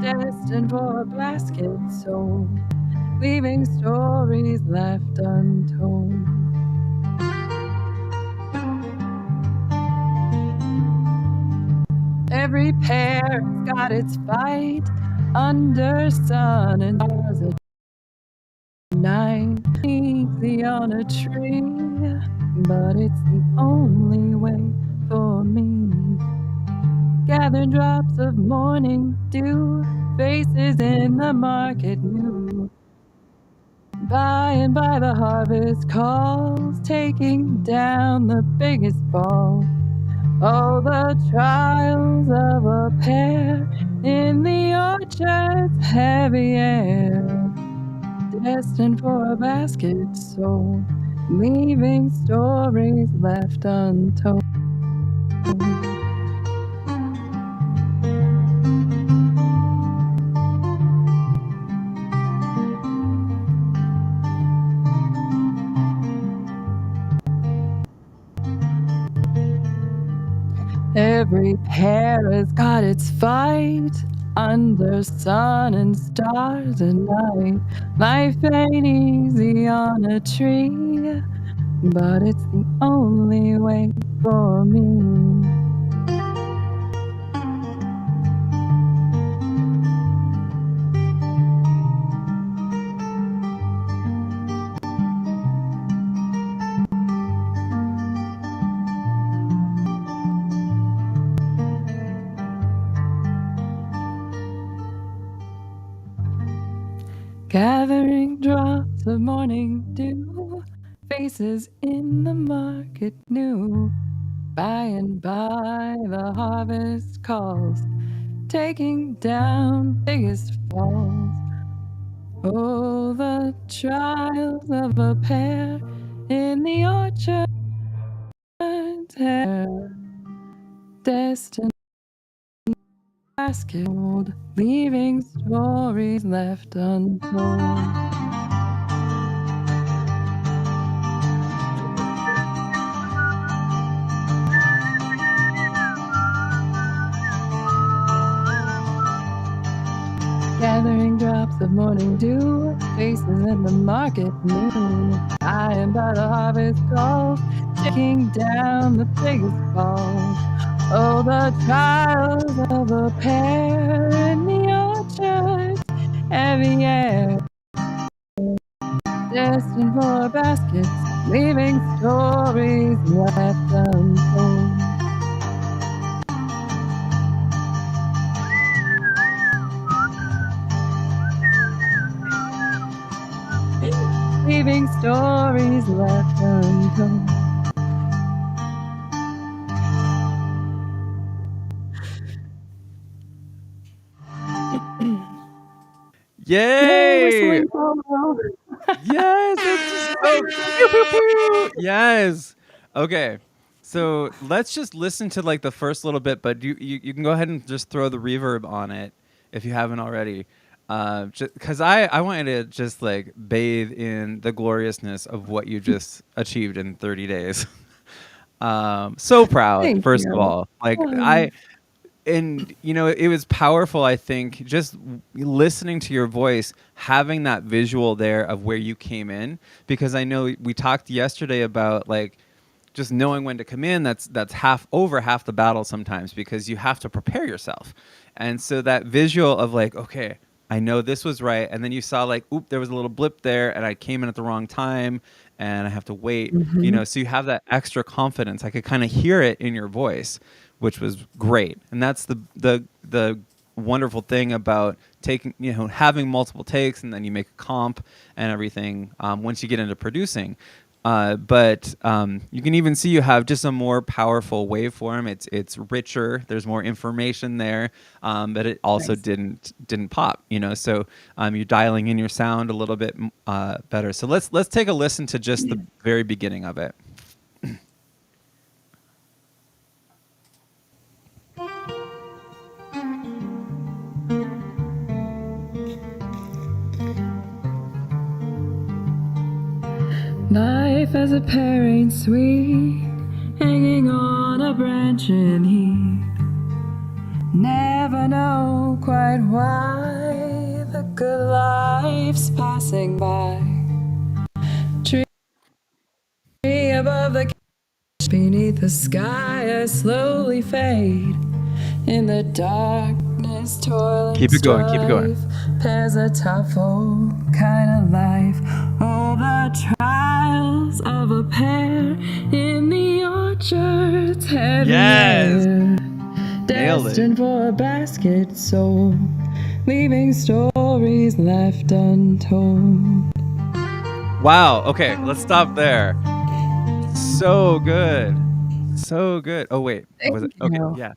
destined for a basket soul, leaving stories left untold. Every pair's got its fight under sun and stars at night. Easy on a tree, but it's the only way for me. Gathering drops of morning dew, faces in the market new. By and by the harvest calls, taking down the biggest ball. Oh, the trials of a pair in the orchard's heavy air, destined for a basket sold, leaving stories left untold. Every pair has got its fight under sun and stars at night. Life ain't easy on a tree, but it's the only way for me. Gathering drops of morning dew, faces in the market new. By and by the harvest calls, taking down biggest falls. Oh, the trials of a pair in the orchard, destined basket, leaving stories left untold. Gathering drops of morning dew, faces in the market noon. I am by the harvest calls, taking down the biggest balls. Oh, the trials of a pair in the orchard, heavy air, destined for baskets, leaving stories left untold. Leaving stories left untold. Yay, Yay! whistling solo. Yes, it's just so pew, pew, pew. Yes. Okay. So let's just listen to like the first little bit, but you can go ahead and just throw the reverb on it if you haven't already. Because I wanted to just like bathe in the gloriousness of what you just achieved in 30 days. So proud, Thank first of you. all. Like and you know it was powerful, I think, just listening to your voice, having that visual there of where you came in, because I know we talked yesterday about like just knowing when to come in. That's half the battle sometimes, because you have to prepare yourself. And so that visual of like, okay, I know this was right, and then you saw like, oop, there was a little blip there and I came in at the wrong time and I have to wait, you Mhm. know, so you have that extra confidence. I could kind of hear it in your voice, which was great. And that's the wonderful thing about taking, you know, having multiple takes, and then you make a comp and everything, once you get into producing. But you can even see you have just a more powerful waveform. It's richer. There's more information there, but it also Nice. didn't pop. You know, so you're dialing in your sound a little bit better. So let's take a listen to just the very beginning of it. Life as a pear ain't sweet, hanging on a branch in heat. Never know quite why the good life's passing by. Tree above the cage, beneath the sky, I slowly fade. In the darkness, toil and Keep it going. Keep it going. strife, pairs a tough old kind of life. All the trials of a pear in the orchard's heavy Yes. air. Nailed it. Destined for a basket sold, leaving stories left untold. Wow. Okay, let's stop there. So good. So good. Oh wait, was it? Thank Okay, you. yeah.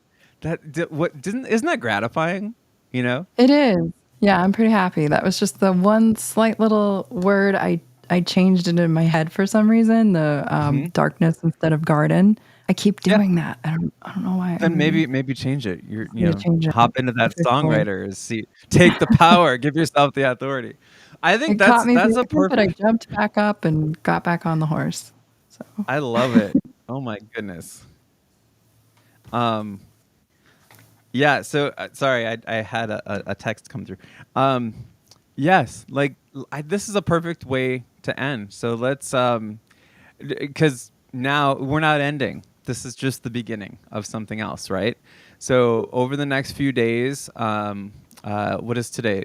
What didn't isn't that gratifying? You know? It is. Yeah, I'm pretty happy. That was just the one slight little word I changed it in my head for some reason. The Mhm. darkness instead of garden. I keep Yeah. doing that. I don't know why. Then maybe change it. You're I need to change it hop into that officially. songwriter. See, take the power. Give yourself the authority. I think It caught me that's a fleeting, but I perfect. jumped back up and got back on the horse. So I love it. Oh my goodness. Um. Yeah. So sorry, I had a text come through. Um. Yes. Like this is a perfect way to end. So let's because now we're not ending. This is just the beginning of something else, right? So over the next few days, what is today?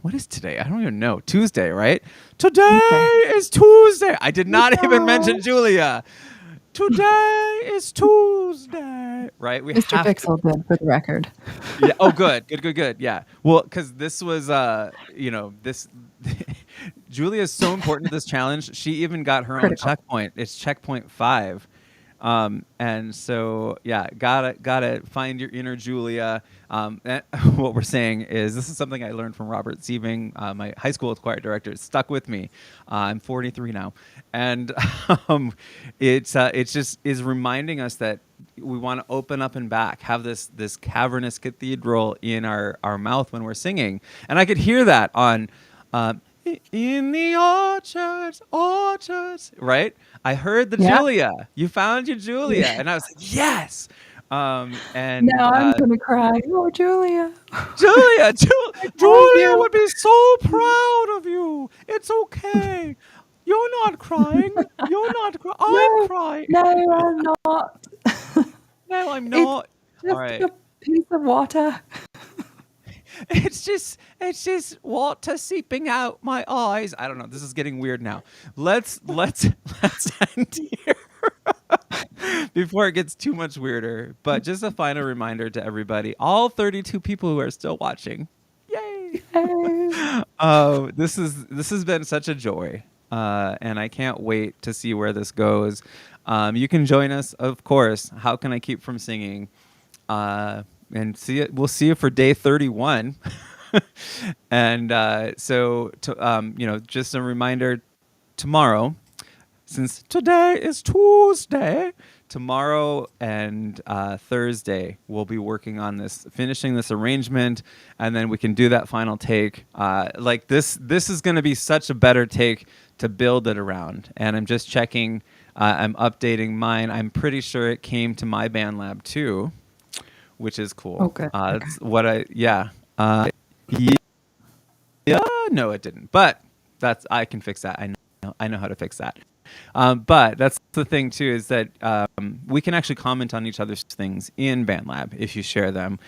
What is today? I don't even know. Tuesday, right? Today okay. is Tuesday. I did not even No. mention Julia. today is Tuesday, right? We Mr. have to. Pixel did, for the record. Yeah. Oh, good. Yeah. Well, because this was, this Julia is so important to this challenge. She even got her own Critical. checkpoint. It's checkpoint 5. And so yeah, gotta find your inner Julia. And what we're saying is this is something I learned from Robert Sieving, my high school choir director. It stuck with me. I'm 43 now, and it just is reminding us that we want to open up and back, have this cavernous cathedral in our mouth when we're singing, and I could hear that on. In the orchards, right? I heard the Yeah. Julia. You found your Julia, and I was like, yes. And Now I'm gonna cry. Oh, Julia. Julia, Julia you. would be so proud of you. It's okay. You're not crying. You're not crying. I'm crying. No, I'm not. No, I'm not. Just All right. a piece of water. It's just water seeping out my eyes. I don't know. This is getting weird now. Let's end here before it gets too much weirder. But just a final reminder to everybody, all 32 people who are still watching. Yay! This has been such a joy. And I can't wait to see where this goes. You can join us, of course. How can I keep from singing? And see it. We'll see you for day 31. And just a reminder, tomorrow, since today is Tuesday, tomorrow and Thursday we'll be working on this, finishing this arrangement, and then we can do that final take. Like this is going to be such a better take to build it around. And I'm just checking. I'm updating mine. I'm pretty sure it came to my Bandlab too, which is cool. Okay. That's what yeah. No, it didn't. But I can fix that. I know how to fix that. But that's the thing too, is that we can actually comment on each other's things in Bandlab if you share them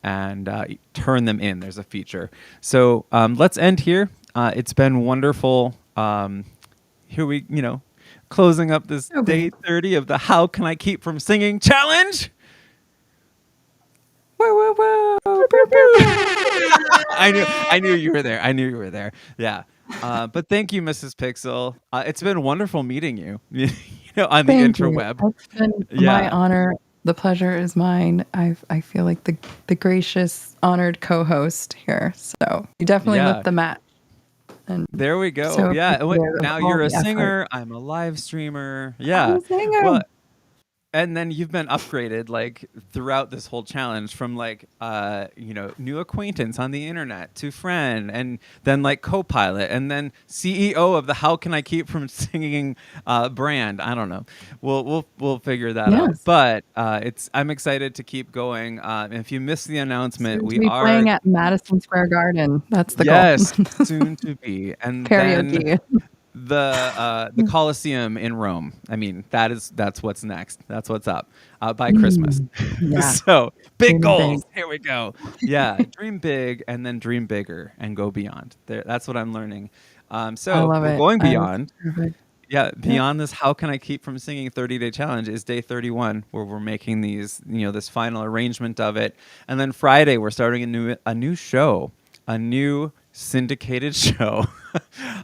and turn them in. There's a feature. So let's end here. It's been wonderful. Here we, closing up this day 30 of the How Can I Keep From Singing Challenge. Whoa, whoa, whoa. I knew you were there. Yeah. But thank you, Mrs. Pixel. It's been wonderful meeting you. On the interweb. It's been my honor. The pleasure is mine. I feel like the gracious, honored co-host here. So you definitely lift the match. And there we go. So now you're a singer. I'm a live streamer. Yeah. I'm a singer. Well, and then you've been upgraded like throughout this whole challenge from like new acquaintance on the internet to friend, and then like co-pilot, and then CEO of the How Can I Keep From Singing brand. I don't know. We'll figure that out. But I'm excited to keep going. If you missed the announcement, we are playing at Madison Square Garden. That's the goal. Soon to be. And karaoke. Then the Colosseum in Rome. I mean, that's what's next. That's what's up by Christmas. Yeah. So big Dream goals. big. Here we go. Yeah, dream big and then dream bigger and go beyond. That's what I'm learning. So we're going beyond. Yeah, beyond this, How Can I Keep From Singing 30-day challenge is day 31, where we're making these, this final arrangement of it, and then Friday we're starting a new show, a new syndicated show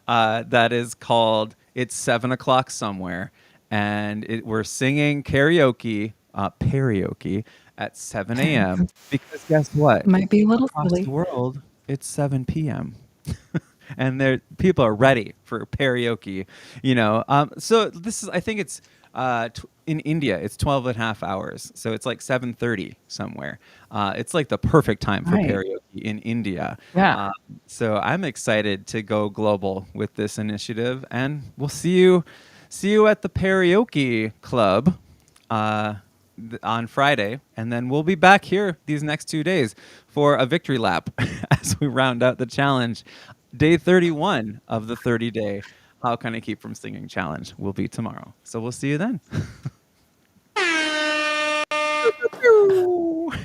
that is called It's 7 O'Clock Somewhere, and we're singing karaoke at 7 a.m. because guess what? It might be a little Across silly. the world, it's 7 p.m. and people are ready for karaoke. So this is, I think it's in India, it's 12 and a half hours. So it's like 7:30 somewhere. It's like the perfect time for karaoke in India. Yeah. So I'm excited to go global with this initiative, and we'll see you at the karaoke club on Friday, and then we'll be back here these next 2 days for a victory lap as we round out the challenge. Day 31 of the 30-day How Can I Keep From Singing challenge will be tomorrow. So we'll see you then.